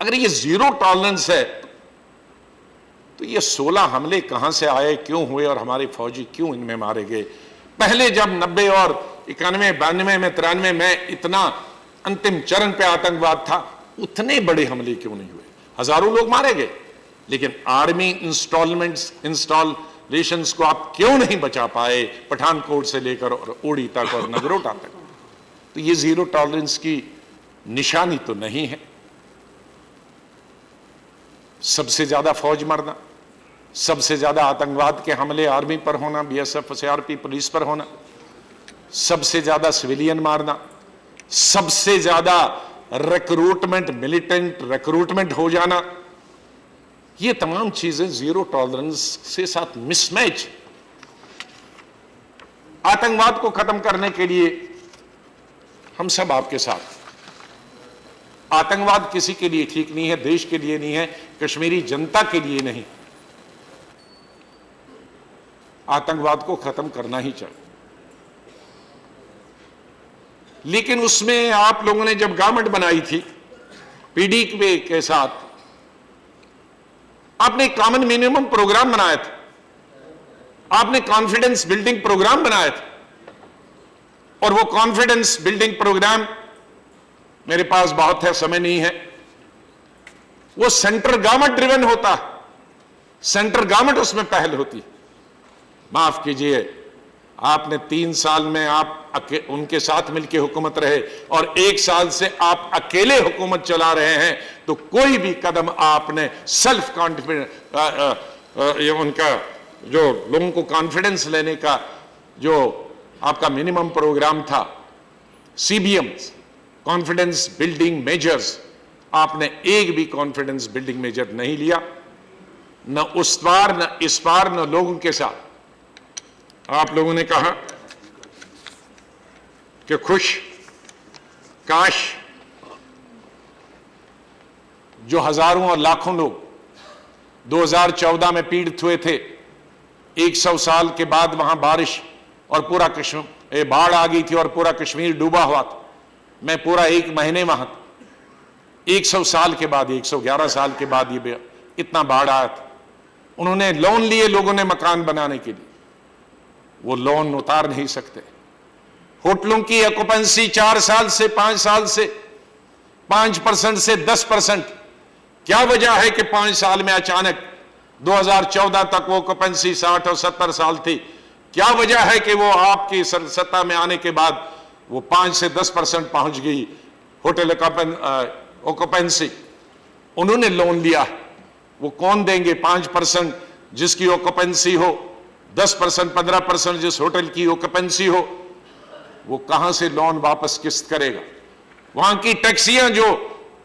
अगर ये जीरो टॉलरेंस है तो ये 16 हमले कहां से आए, क्यों हुए और हमारे फौजी क्यों इनमें मारे गए? पहले जब 90 और 91, 92 में, 93 में इतना अंतिम चरण पे आतंकवाद था, उतने बड़े हमले क्यों नहीं हुए? हजारों लोग मारे गए, लेकिन आर्मी इंस्टॉलेशंस को आप क्यों नहीं बचा पाए, पठानकोट से लेकर और उड़ी तक और नगरोटा तक? तो ये जीरो टॉलरेंस की निशानी तो नहीं है। सबसे ज्यादा फौज मरना, सबसे ज्यादा आतंकवाद के हमले आर्मी पर होना, बीएसएफ, सीआरपी, पुलिस पर होना, सबसे ज्यादा सिविलियन मारना, सबसे ज्यादा रिक्रूटमेंट, मिलिटेंट रिक्रूटमेंट हो जाना, ये तमाम चीजें जीरो टॉलरेंस से साथ मिसमैच। आतंकवाद को खत्म करने के लिए हम सब आपके साथ। आतंकवाद किसी के लिए ठीक नहीं है, देश के लिए नहीं है, कश्मीरी जनता के लिए नहीं। आतंकवाद को खत्म करना ही चाहिए। लेकिन उसमें आप लोगों ने जब गवर्नमेंट बनाई थी पीडीपी के साथ, आपने कॉमन मिनिमम प्रोग्राम बनाया था, आपने कॉन्फिडेंस बिल्डिंग प्रोग्राम बनाया था। और वो कॉन्फिडेंस बिल्डिंग प्रोग्राम, मेरे पास बहुत है, समय नहीं है, वो सेंट्रल गवर्नमेंट ड्रिवन होता है, सेंट्रल गवर्नमेंट उसमें पहल होती। माफ कीजिए, आपने 3 साल में आप उनके साथ मिलकर हुकूमत रहे और 1 साल से आप अकेले हुकूमत चला रहे हैं, तो कोई भी कदम आपने सेल्फ कॉन्फिडेंस, उनका जो लोगों को कॉन्फिडेंस लेने का जो आपका मिनिमम प्रोग्राम था, सीबीएम, कॉन्फिडेंस बिल्डिंग मेजर्स, आपने एक भी कॉन्फिडेंस बिल्डिंग मेजर नहीं लिया, न उस बार, न इस बार, न लोगों के साथ। आप लोगों ने कहा कि काश जो हजारों और लाखों लोग 2014 में पीड़ित हुए थे, 100 साल के बाद वहां बारिश और पूरा कश्मीर, बाढ़ आ गई थी और पूरा कश्मीर डूबा हुआ था, मैं पूरा 1 महीने वहां था। 100 साल के बाद, 111 साल के बाद ये इतना बाढ़ आया था। उन्होंने लोन लिए लोगों ने मकान बनाने के लिए, वो लोन उतार नहीं सकते। होटलों की ऑक्यूपेंसी 4 साल से 5 साल से 5% से 10%। क्या वजह है कि 5 साल में अचानक 2014 तक वो ऑक्यूपेंसी 60 और 70 साल थी? क्या वजह है कि वो आपकी सत्ता में आने के बाद वो 5 से 10% पहुंच गई होटल ऑक्यूपेंसी? उन्होंने लोन लिया, वो कौन देंगे? 5% जिसकी ऑक्यूपेंसी हो, 10% 15% जिस होटल की ऑक्यूपेंसी हो, वो कहां से लोन वापस किस्त करेगा? वहां की टैक्सियां जो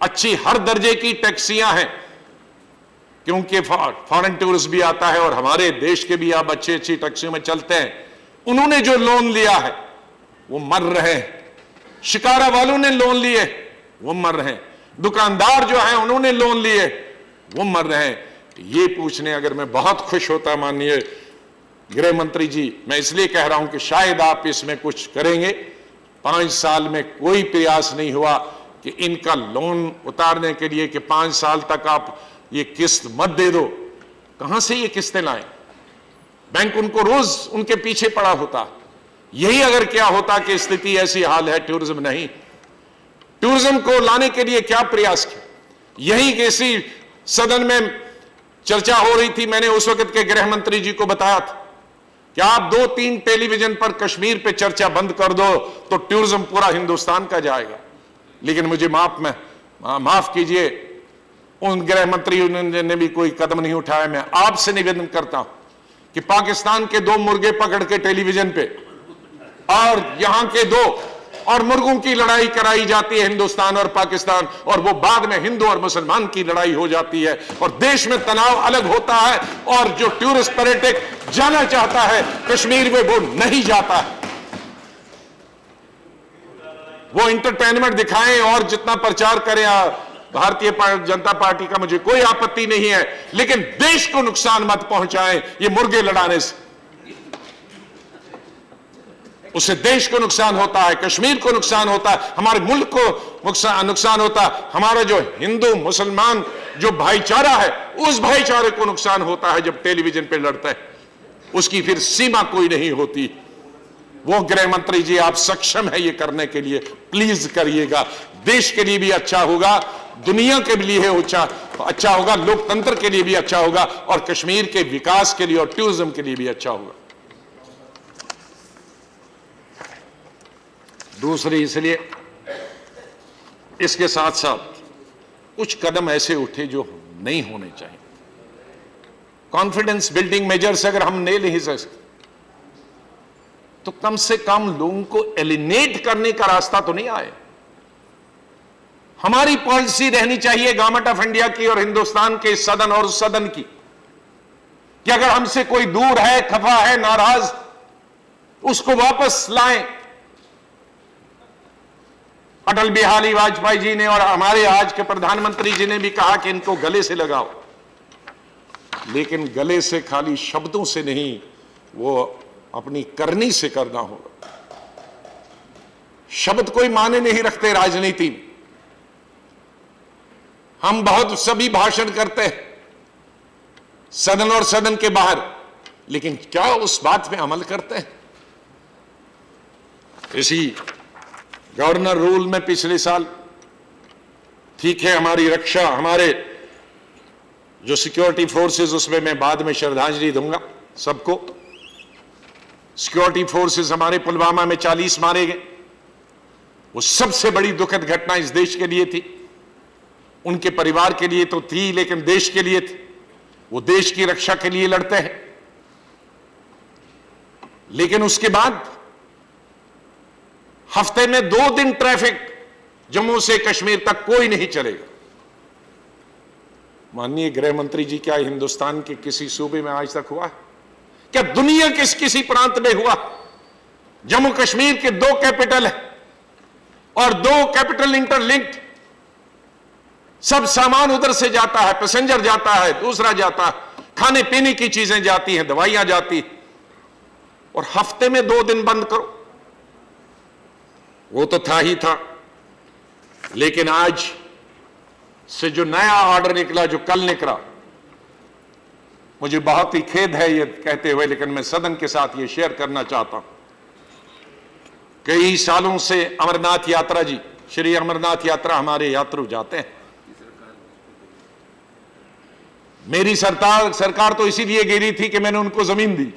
अच्छी हर दर्जे की टैक्सियां हैं, क्योंकि फॉरेन टूरिस्ट भी आता है और हमारे देश के भी आप अच्छी अच्छी टैक्सियों में चलते हैं, उन्होंने जो लोन लिया है वो मर रहे हैं। शिकारा वालों ने लोन लिए, वो मर रहे हैं। दुकानदार जो हैं उन्होंने लोन लिए, वो मर रहे हैं। ये पूछने अगर मैं बहुत खुश होता माननीय गृह मंत्री जी, मैं इसलिए कह रहा हूं कि शायद आप इसमें कुछ करेंगे। 5 साल में कोई प्रयास नहीं हुआ कि इनका लोन उतारने के लिए कि 5 साल तक आप ये किस्त मत दे दो। कहां से ये किस्तें लाएं? बैंक उनको रोज उनके पीछे पड़ा होता। यही अगर क्या होता कि स्थिति ऐसी हाल है, टूरिज्म नहीं, टूरिज्म को लाने के लिए क्या प्रयास किया? यही किसी सदन में चर्चा हो रही थी, मैंने उस वक्त के गृह मंत्री जी को बताया था कि आप 2-3 टेलीविजन पर कश्मीर पे चर्चा बंद कर दो तो टूरिज्म पूरा हिंदुस्तान का जाएगा। लेकिन मुझे माफ कीजिए, उन गृह मंत्री ने भी कोई कदम नहीं उठाया। मैं आपसे निवेदन करता हूं कि पाकिस्तान के 2 मुर्गे पकड़ के टेलीविजन पे और यहां के 2 और मुर्गों की लड़ाई कराई जाती है हिंदुस्तान और पाकिस्तान, और वो बाद में हिंदू और मुसलमान की लड़ाई हो जाती है और देश में तनाव अलग होता है। और जो टूरिस्ट पर्यटक जाना चाहता है कश्मीर में, वो नहीं जाता है। वो इंटरटेनमेंट दिखाएं और जितना प्रचार करें भारतीय जनता पार्टी का, मुझे कोई आपत्ति नहीं है, लेकिन देश को नुकसान मत पहुंचाएं ये मुर्गे लड़ाने से। उससे देश को नुकसान होता है, कश्मीर को नुकसान होता है, हमारे मुल्क को नुकसान होता है, हमारा जो हिंदू मुसलमान जो भाईचारा है उस भाईचारे को नुकसान होता है। जब टेलीविजन पे लड़ता है उसकी फिर सीमा कोई नहीं होती। वो गृह मंत्री जी आप सक्षम है ये करने के लिए, प्लीज करिएगा। देश के लिए भी अच्छा होगा, दुनिया के लिए अच्छा होगा, लोकतंत्र के लिए भी अच्छा होगा और कश्मीर के विकास के लिए और टूरिज्म के लिए भी अच्छा होगा। दूसरी, इसलिए इसके साथ साथ कुछ कदम ऐसे उठे जो नहीं होने चाहिए। कॉन्फिडेंस बिल्डिंग मेजर्स अगर हम ले नहीं सकते तो कम से कम लोगों को एलिनेट करने का रास्ता तो नहीं आए। हमारी पॉलिसी रहनी चाहिए गवर्नमेंट ऑफ इंडिया की और हिंदुस्तान के सदन और सदन की कि अगर हमसे कोई दूर है, खफा है, नाराज, उसको वापस लाएं। अटल बिहारी वाजपेयी जी ने और हमारे आज के प्रधानमंत्री जी ने भी कहा कि इनको गले से लगाओ, लेकिन गले से खाली शब्दों से नहीं, वो अपनी करनी से करना होगा। शब्द कोई माने नहीं रखते राजनीति में। हम बहुत सभी भाषण करते हैं सदन और सदन के बाहर, लेकिन क्या उस बात पे अमल करते हैं? इसी गवर्नर रूल में पिछले साल, ठीक है, हमारी रक्षा, हमारे जो सिक्योरिटी फोर्सेस, उसमें मैं बाद में श्रद्धांजलि दूंगा सबको। सिक्योरिटी फोर्सेस हमारे पुलवामा में 40 मारे गए, वो सबसे बड़ी दुखद घटना इस देश के लिए थी। उनके परिवार के लिए तो थी, लेकिन देश के लिए थी। वो देश की रक्षा के लिए लड़ते हैं। लेकिन उसके बाद हफ्ते में 2 दिन ट्रैफिक जम्मू से कश्मीर तक कोई नहीं चलेगा। माननीय गृह मंत्री जी, क्या हिंदुस्तान के किसी सूबे में आज तक हुआ? क्या दुनिया के किसी प्रांत में हुआ? जम्मू कश्मीर के 2 कैपिटल है और 2 कैपिटल इंटरलिंक्ड, सब सामान उधर से जाता है, पैसेंजर जाता है, दूसरा जाता है, खाने पीने की चीजें जाती हैं, दवाइयां जाती, और हफ्ते में 2 दिन बंद करो। वो तो था ही था। लेकिन आज से जो नया ऑर्डर निकला, जो कल निकला, मुझे बहुत ही खेद है ये कहते हुए, लेकिन मैं सदन के साथ ये शेयर करना चाहता हूं। कई सालों से अमरनाथ यात्रा जी, श्री अमरनाथ यात्रा हमारे यात्रु जाते हैं। मेरी सरकार तो इसीलिए गिरी थी कि मैंने उनको जमीन दी,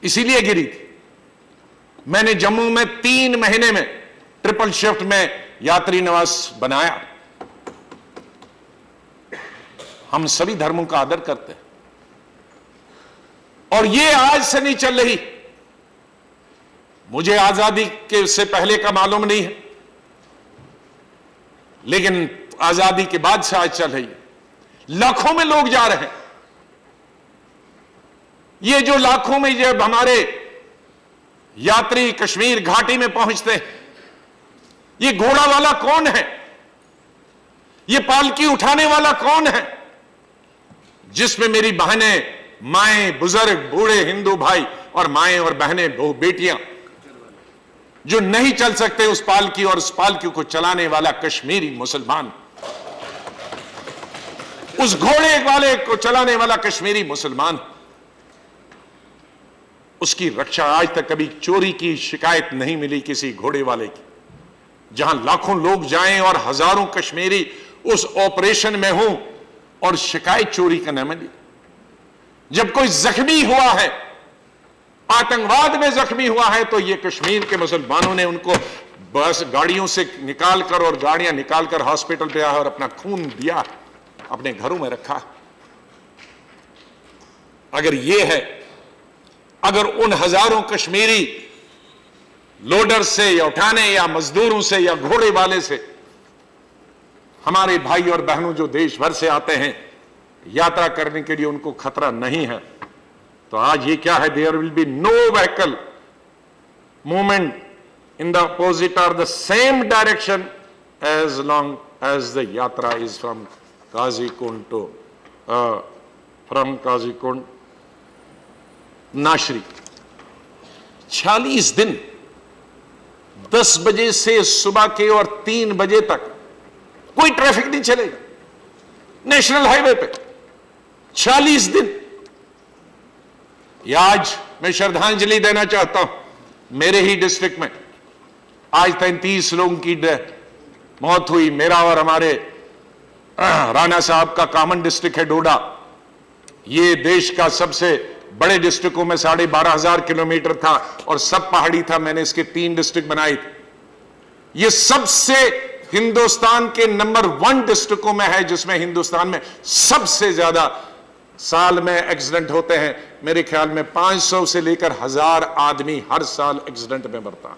इसीलिए गिरी थी। मैंने जम्मू में 3 महीने में ट्रिपल शिफ्ट में यात्री निवास बनाया। हम सभी धर्मों का आदर करते हैं और ये आज से नहीं चल रही। मुझे आजादी के से पहले का मालूम नहीं है, लेकिन आजादी के बाद से आज चल रही है। लाखों में लोग जा रहे हैं। ये जो लाखों में जब हमारे यात्री कश्मीर घाटी में पहुंचते हैं, ये घोड़ा वाला कौन है? ये पालकी उठाने वाला कौन है? जिसमें मेरी बहनें, माएं, बुजुर्ग, बूढ़े हिंदू भाई और माएं और बहनें, बेटियां जो नहीं चल सकते उस पालकी, और उस पालकी को चलाने वाला कश्मीरी मुसलमान, उस घोड़े वाले को चलाने वाला कश्मीरी मुसलमान, उसकी रक्षा। आज तक कभी चोरी की शिकायत नहीं मिली किसी घोड़े वाले की। जहां लाखों लोग जाएं और हजारों कश्मीरी उस ऑपरेशन में हों और शिकायत चोरी का न मिली। जब कोई जख्मी हुआ है, आतंकवाद में जख्मी हुआ है, तो ये कश्मीर के मुसलमानों ने उनको बस गाड़ियों से निकालकर और गाड़ियां निकालकर हॉस्पिटल पे आया और अपना खून दिया, अपने घरों में रखा। अगर ये है, अगर उन हजारों कश्मीरी लोडर से या उठाने या मजदूरों से या घोड़े वाले से हमारे भाई और बहनों जो देश भर से आते हैं यात्रा करने के लिए, उनको खतरा नहीं है, तो आज ये क्या है? There will be no vehicle movement in the opposite और the same direction as long as the yatra is from Qazigund to from Qazigund Nashri. 46 दिन 10 बजे से सुबह के और 3 बजे तक कोई ट्रैफिक नहीं चलेगा नेशनल हाईवे पे। 40 दिन। या आज मैं श्रद्धांजलि देना चाहता हूं। मेरे ही डिस्ट्रिक्ट में आज 33 लोगों की मौत हुई। मेरा और हमारे राणा साहब का कॉमन डिस्ट्रिक्ट है डोडा। ये देश का सबसे बड़े डिस्ट्रिक्टों में 12,500 किलोमीटर था और सब पहाड़ी था। मैंने इसके 3 डिस्ट्रिक्ट बनाए थे। ये सबसे हिंदुस्तान के नंबर 1 डिस्ट्रिक्टों में है, जिसमें हिंदुस्तान में सबसे ज्यादा साल में एक्सीडेंट होते हैं। मेरे ख्याल में 500 से लेकर 1000 आदमी हर साल एक्सीडेंट में मरता है,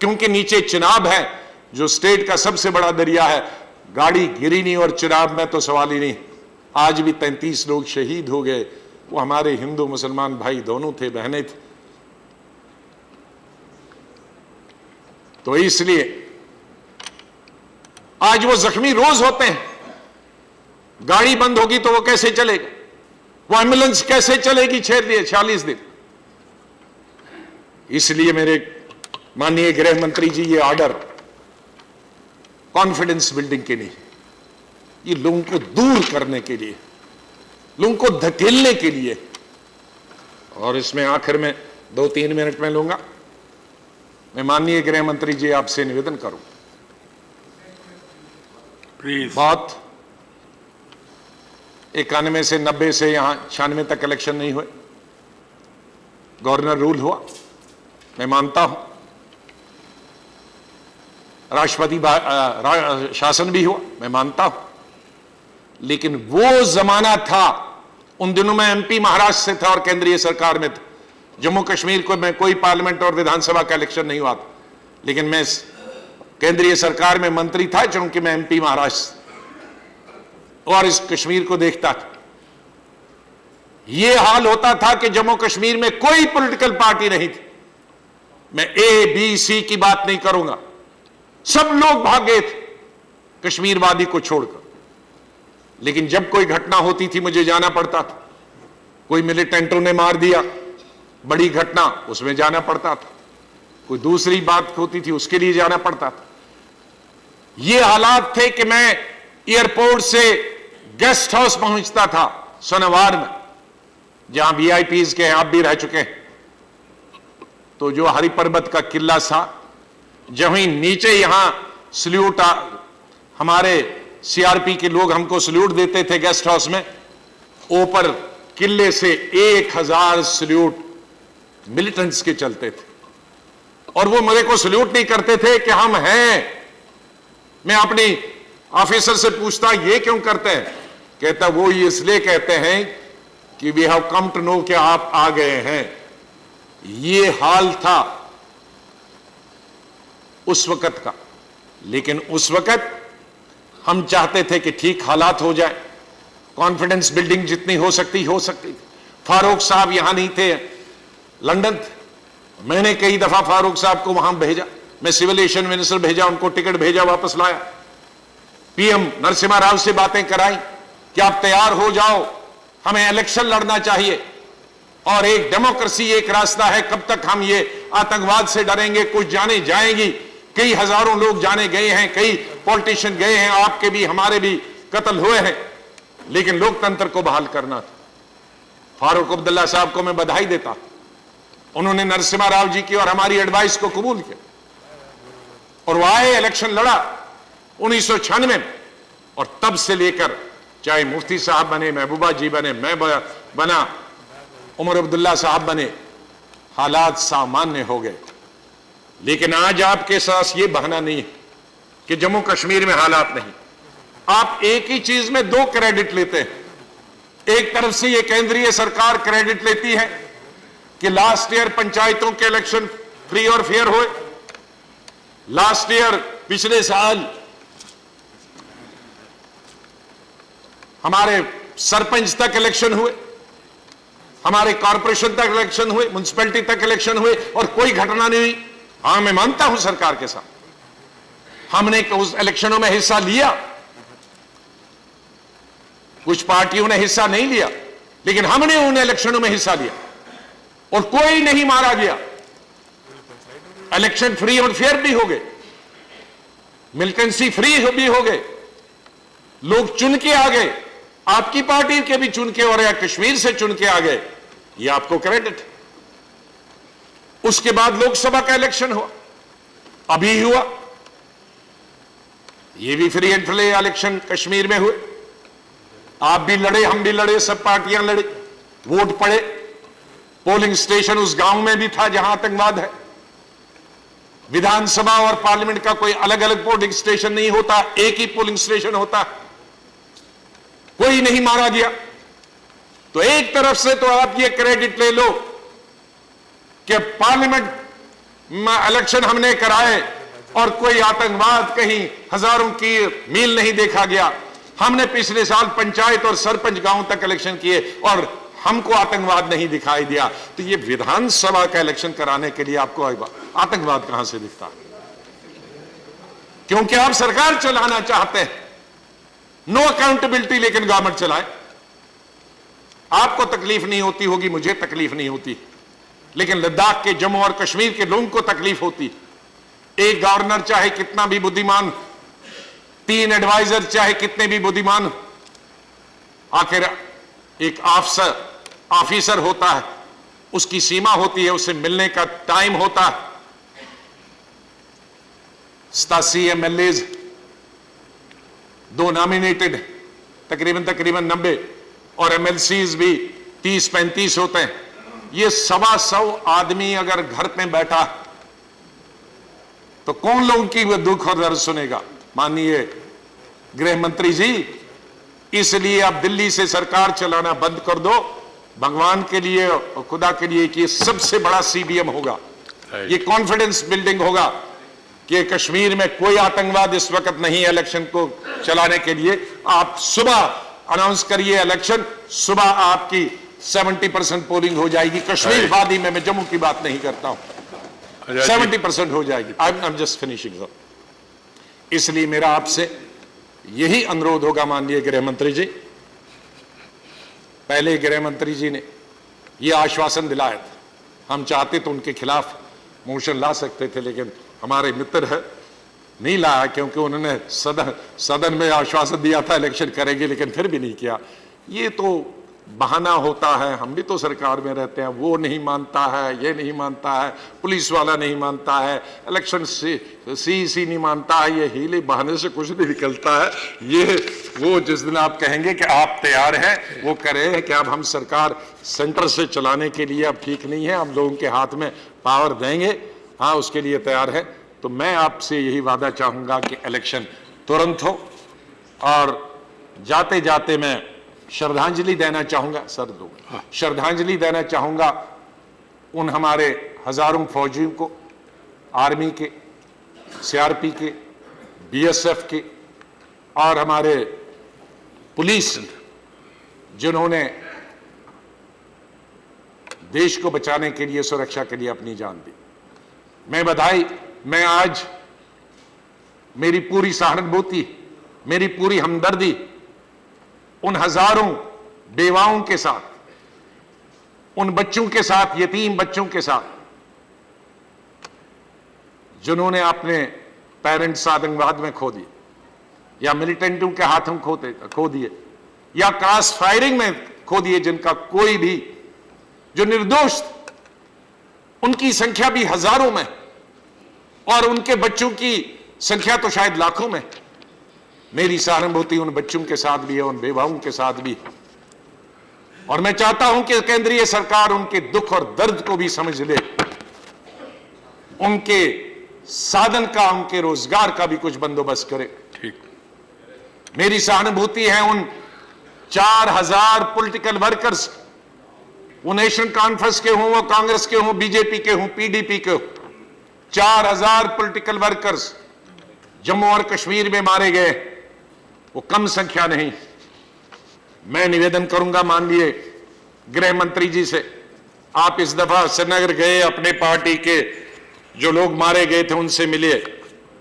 क्योंकि नीचे चिनाब है जो स्टेट का सबसे बड़ा दरिया है। गाड़ी गिरी नहीं और चिनाब में तो सवाल ही नहीं। आज भी 33 लोग शहीद हो गए। वो हमारे हिंदू मुसलमान भाई दोनों थे, बहनें थे। तो इसलिए आज वो जख्मी रोज होते हैं। गाड़ी बंद होगी तो वो कैसे चलेगा? वो एम्बुलेंस कैसे चलेगी 46 दिन? इसलिए मेरे माननीय गृह मंत्री जी, ये ऑर्डर कॉन्फिडेंस बिल्डिंग के लिए, ये लोगों को दूर करने के लिए, लोगों को धकेलने के लिए। और इसमें आखिर में 2-3 मिनट में लूंगा। मैं माननीय गृह मंत्री जी आपसे निवेदन करूं, प्लीज। बहुत 91 से 90 से यहां 96 तक इलेक्शन नहीं हुए। गवर्नर रूल हुआ, मैं मानता हूं। राष्ट्रपति शासन भी हुआ, मैं मानता हूं। लेकिन वो जमाना था, उन दिनों में एमपी महाराष्ट्र से था और केंद्रीय सरकार में था। जम्मू कश्मीर को में कोई पार्लियामेंट और विधानसभा का इलेक्शन नहीं हुआ था, लेकिन मैं केंद्रीय सरकार में मंत्री था, क्योंकि मैं एमपी महाराष्ट्र और इस कश्मीर को देखता था। यह हाल होता था कि जम्मू कश्मीर में कोई पॉलिटिकल पार्टी नहीं थी। मैं ए बी सी की बात नहीं करूंगा, सब लोग भाग गए थे कश्मीरवादी को छोड़कर। लेकिन जब कोई घटना होती थी मुझे जाना पड़ता था। कोई मिलिटेंटों ने मार दिया, बड़ी घटना, उसमें जाना पड़ता था। कोई दूसरी बात होती थी उसके लिए जाना पड़ता था। ये हालात थे कि मैं एयरपोर्ट से गेस्ट हाउस पहुंचता था सोनावार में, जहां वीआईपीज के आप भी रह चुके हैं। तो जो हरि पर्वत का किला था, जहीं नीचे यहां सल्यूट, हमारे सीआरपी के लोग हमको सल्यूट देते थे गेस्ट हाउस में, ऊपर किले से 1000 सल्यूट मिलिटेंट्स के चलते थे। और वो मेरे को सल्यूट नहीं करते थे कि हम हैं। मैं अपनी ऑफिसर से पूछता ये क्यों करते हैं, कहता वो इसलिए कहते हैं कि we have come to know कि आप आ गए हैं। ये हाल था उस वक्त का। लेकिन उस वक्त हम चाहते थे कि ठीक हालात हो जाए, कॉन्फिडेंस बिल्डिंग जितनी हो सकती थी। फारूक साहब यहां नहीं थे, लंदन थे। मैंने कई दफा फारूक साहब को वहां भेजा, मैं सिविल एविएशन मिनिस्टर भेजा, उनको टिकट भेजा, वापस लाया। पीएम नरसिम्हा राव से बातें कराई कि आप तैयार हो जाओ, हमें इलेक्शन लड़ना चाहिए और एक डेमोक्रेसी एक रास्ता है। कब तक हम ये आतंकवाद से डरेंगे? कुछ जाने जाएंगी, कई हजारों लोग जाने गए हैं, कई पॉलिटिशियन गए हैं, आपके भी हमारे भी कत्ल हुए हैं, लेकिन लोकतंत्र को बहाल करना था। फारूक अब्दुल्ला साहब को मैं बधाई देता, उन्होंने नरसिम्हा राव जी की और हमारी एडवाइस को कबूल किया और वो आए, इलेक्शन लड़ा 1996 में। और तब से लेकर चाहे मुफ्ती साहब बने, महबूबा जी बने, मैं बना, उमर अब्दुल्ला साहब बने, हालात सामान्य हो गए। लेकिन आज आपके साथ ये बहाना नहीं है कि जम्मू कश्मीर में हालात नहीं। आप एक ही चीज में दो क्रेडिट लेते हैं। एक तरफ से ये केंद्रीय सरकार क्रेडिट लेती है कि लास्ट ईयर पंचायतों के इलेक्शन फ्री और फेयर हुए, लास्ट ईयर पिछले साल हमारे सरपंच तक इलेक्शन हुए, हमारे कॉर्पोरेशन तक इलेक्शन हुए, म्युनिसिपैलिटी तक इलेक्शन हुए और कोई घटना नहीं हुई। हां, मैं मानता हूं सरकार के साथ हमने उस इलेक्शनों में हिस्सा लिया, कुछ पार्टियों ने हिस्सा नहीं लिया, लेकिन हमने उन इलेक्शनों में हिस्सा लिया और कोई नहीं मारा गया। इलेक्शन फ्री और फेयर भी हो गए, मिलिटेंसी फ्री भी हो गए, लोग चुन के आ गए, आपकी पार्टी के भी चुन के और या कश्मीर से चुन के आ गए, ये आपको क्रेडिट है। उसके बाद लोकसभा का इलेक्शन हुआ, अभी हुआ, ये भी free and fair election Kashmir में हुए। आप भी लड़े, हम भी लड़े, सब पार्टियां लड़ी, वोट पड़े। पोलिंग स्टेशन उस गांव में भी था जहां आतंकवाद है। विधानसभा और पार्लियामेंट का कोई अलग अलग पोलिंग स्टेशन नहीं होता, एक ही पोलिंग स्टेशन होता, कोई नहीं मारा गया। तो एक तरफ से तो आप ये क्रेडिट ले लो कि पार्लियामेंट में इलेक्शन हमने कराए और कोई आतंकवाद कहीं हजारों की मील नहीं देखा गया। हमने पिछले साल पंचायत और सरपंच गांव तक इलेक्शन किए और हमको आतंकवाद नहीं दिखाई दिया। तो ये विधानसभा का इलेक्शन कराने के लिए आपको आतंकवाद कहां से दिखता? क्योंकि आप सरकार चलाना चाहते हैं, नो अकाउंटेबिलिटी, लेकिन गवर्नमेंट चलाए। आपको तकलीफ नहीं होती होगी, मुझे तकलीफ नहीं होती, लेकिन लद्दाख के, जम्मू और कश्मीर के लोगों को तकलीफ होती। एक गवर्नर चाहे कितना भी बुद्धिमान, 3 एडवाइजर चाहे कितने भी बुद्धिमान, आखिर एक ऑफिसर होता है, उसकी सीमा होती है, उसे मिलने का टाइम होता है। 87 MLA, 2 नॉमिनेटेड, तकरीबन 90, और MLCs भी 30-35 होते हैं। ये 125 आदमी अगर घर में बैठा तो कौन लोगों की वो दुख और दर्द सुनेगा? माननीय गृह मंत्री जी, इसलिए आप दिल्ली से सरकार चलाना बंद कर दो, भगवान के लिए और खुदा के लिए, कि ये सबसे बड़ा CBM होगा, ये कॉन्फिडेंस बिल्डिंग होगा कि कश्मीर में कोई आतंकवाद इस वक्त नहीं है। इलेक्शन को चलाने के लिए आप सुबह अनाउंस करिए इलेक्शन, सुबह आपकी 70% पोलिंग हो जाएगी कश्मीर वादी में। मैं जम्मू की बात नहीं करता हूं, 70% हो जाएगी। I am just finishing. इसलिए मेरा आपसे यही अनुरोध होगा माननीय गृह मंत्री जी, पहले गृह मंत्री जी ने यह आश्वासन दिलाया था, हम चाहते तो उनके खिलाफ मोशन ला सकते थे, लेकिन हमारे मित्र है नहीं लाया, क्योंकि उन्होंने सदन में आश्वासन दिया था इलेक्शन करेंगे, लेकिन फिर भी नहीं किया। ये तो बहाना होता है, हम भी तो सरकार में रहते हैं, वो नहीं मानता है, ये नहीं मानता है, पुलिस वाला नहीं मानता है, इलेक्शन सी नहीं मानता है, ये हीले बहाने से कुछ नहीं निकलता है। ये वो जिस दिन आप कहेंगे कि आप तैयार हैं, वो करें कि अब हम सरकार सेंटर से चलाने के लिए अब ठीक नहीं है, हम लोगों के हाथ में पावर देंगे, हाँ उसके लिए तैयार है। तो मैं आपसे यही वादा चाहूंगा कि इलेक्शन तुरंत हो। और जाते जाते मैं श्रद्धांजलि देना चाहूंगा, सर दो श्रद्धांजलि देना चाहूंगा उन हमारे हजारों फौजियों को, आर्मी के, सीआरपी के, बीएसएफ के और हमारे पुलिस, जिन्होंने देश को बचाने के लिए, सुरक्षा के लिए अपनी जान दी। मैं आज मेरी पूरी सहानुभूति, मेरी पूरी हमदर्दी उन हजारों बेवाओं के साथ, उन बच्चों के साथ, यतीम बच्चों के साथ, जिन्होंने अपने पेरेंट्स आतंकवाद में खो दिए, या मिलिटेंटों के हाथों खो दिए, या क्रॉस फायरिंग में खो दिए, जिनका कोई भी, जो निर्दोष, उनकी संख्या भी हजारों में, और उनके बच्चों की संख्या तो शायद लाखों में। मेरी सहानुभूति उन बच्चों के साथ भी है, उन बेवाओं के साथ भी। और मैं चाहता हूं कि केंद्रीय सरकार उनके दुख और दर्द को भी समझ ले, उनके साधन का, उनके रोजगार का भी कुछ बंदोबस्त करे। ठीक। मेरी सहानुभूति है उन 4000 पॉलिटिकल वर्कर्स, वो नेशनल कॉन्फ्रेंस के हों, वो कांग्रेस के हों, बीजेपी के हों, पीडीपी के हों, 4000 पॉलिटिकल वर्कर्स जम्मू और कश्मीर में मारे गए, वो कम संख्या नहीं। मैं निवेदन करूंगा माननीय गृह मंत्री जी से, आप इस दफा श्रीनगर गए, अपने पार्टी के जो लोग मारे गए थे उनसे मिले,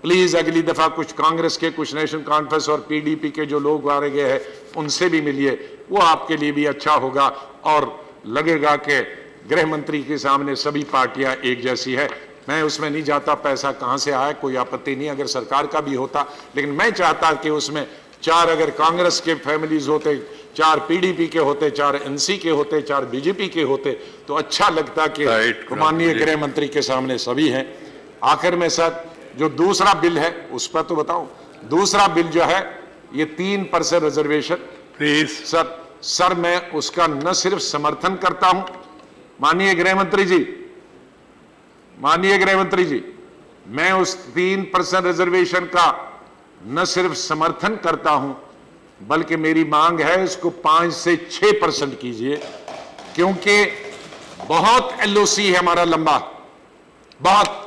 प्लीज अगली दफा कुछ कांग्रेस के, कुछ नेशनल कॉन्फ्रेंस और पीडीपी के जो लोग मारे गए हैं उनसे भी मिलिए, वो आपके लिए भी अच्छा होगा और लगेगा कि गृह मंत्री के सामने सभी पार्टियां एक जैसी है। मैं उसमें नहीं जाता पैसा कहां से आया, कोई आपत्ति नहीं अगर सरकार का भी होता, लेकिन मैं चाहता कि उसमें 4 अगर कांग्रेस के फैमिलीज होते, 4 पीडीपी के होते, 4 एनसी के होते, 4 बीजेपी के होते, तो अच्छा लगता कि माननीय गृह मंत्री के सामने सभी हैं। आखिर में सर जो दूसरा बिल है उस पर तो बताओ, दूसरा बिल जो है ये 3% रिजर्वेशन, प्लीज सर मैं उसका न सिर्फ समर्थन करता हूं, माननीय गृह मंत्री जी, मैं उस 3% रिजर्वेशन का न सिर्फ समर्थन करता हूं, बल्कि मेरी मांग है इसको 5 से 6% कीजिए, क्योंकि बहुत एलओसी है हमारा लंबा, बहुत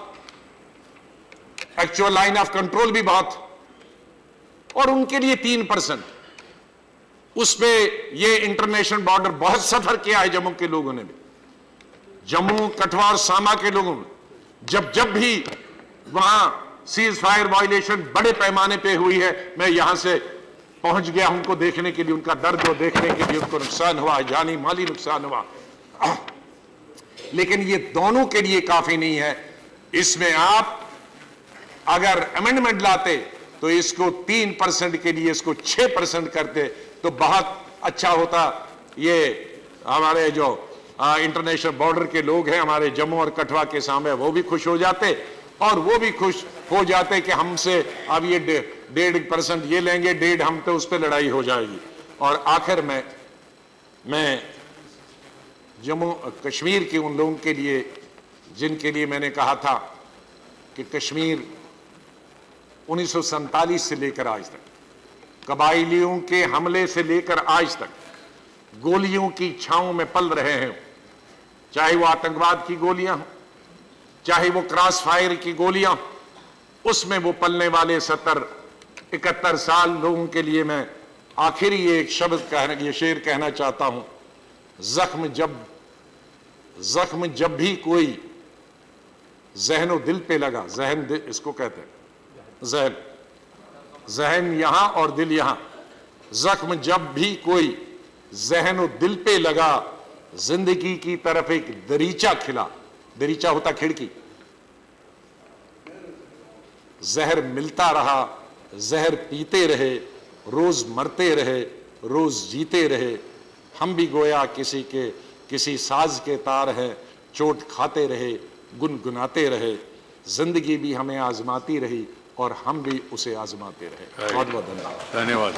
एक्चुअल लाइन ऑफ कंट्रोल भी बहुत, और उनके लिए 3%, उसमें ये इंटरनेशनल बॉर्डर बहुत सफर किया है जम्मू के लोगों ने भी, जम्मू, कठुआ और सामा के लोगों ने, जब भी वहां सीज फायर वायलेशन बड़े पैमाने पे हुई है, मैं यहां से पहुंच गया उनको देखने के लिए, उनका दर्द को देखने के लिए, उनको नुकसान हुआ, जानी माली नुकसान हुआ। लेकिन ये दोनों के लिए काफी नहीं है, इसमें आप अगर अमेंडमेंट लाते तो इसको 3% के लिए इसको 6% करते तो बहुत अच्छा होता। ये हमारे जो इंटरनेशनल बॉर्डर के लोग हैं हमारे जम्मू और कठुआ के सामने, वो भी खुश हो जाते और वो भी खुश हो जाते कि हमसे अब ये 1.5% ये लेंगे, 1.5 हम तो उस पर लड़ाई हो जाएगी। और आखिर में मैं जम्मू कश्मीर के उन लोगों के लिए जिनके लिए मैंने कहा था कि कश्मीर 1947 से लेकर आज तक, कबाइलियों के हमले से लेकर आज तक गोलियों की छांव में पल रहे हैं, चाहे वो आतंकवाद की गोलियां हों, चाहे वो क्रॉस फायर की गोलियां, उसमें वो पलने वाले 70-71 साल लोगों के लिए मैं आखिरी ये एक शब्द ये शेर कहना चाहता हूं, जख्म जब भी कोई जहनो दिल पे लगा, इसको कहते हैं जहन यहां और दिल यहां, जख्म जब भी कोई जहनो दिल पे लगा, जिंदगी की तरफ एक दरीचा खिला, दरीचा होता खिड़की, जहर मिलता रहा, जहर पीते रहे, रोज मरते रहे, रोज जीते रहे। हम भी गोया किसी साज के तार हैं, चोट खाते रहे, गुनगुनाते रहे। जिंदगी भी हमें आजमाती रही और हम भी उसे आजमाते रहे। बहुत बहुत धन्यवाद। धन्यवाद।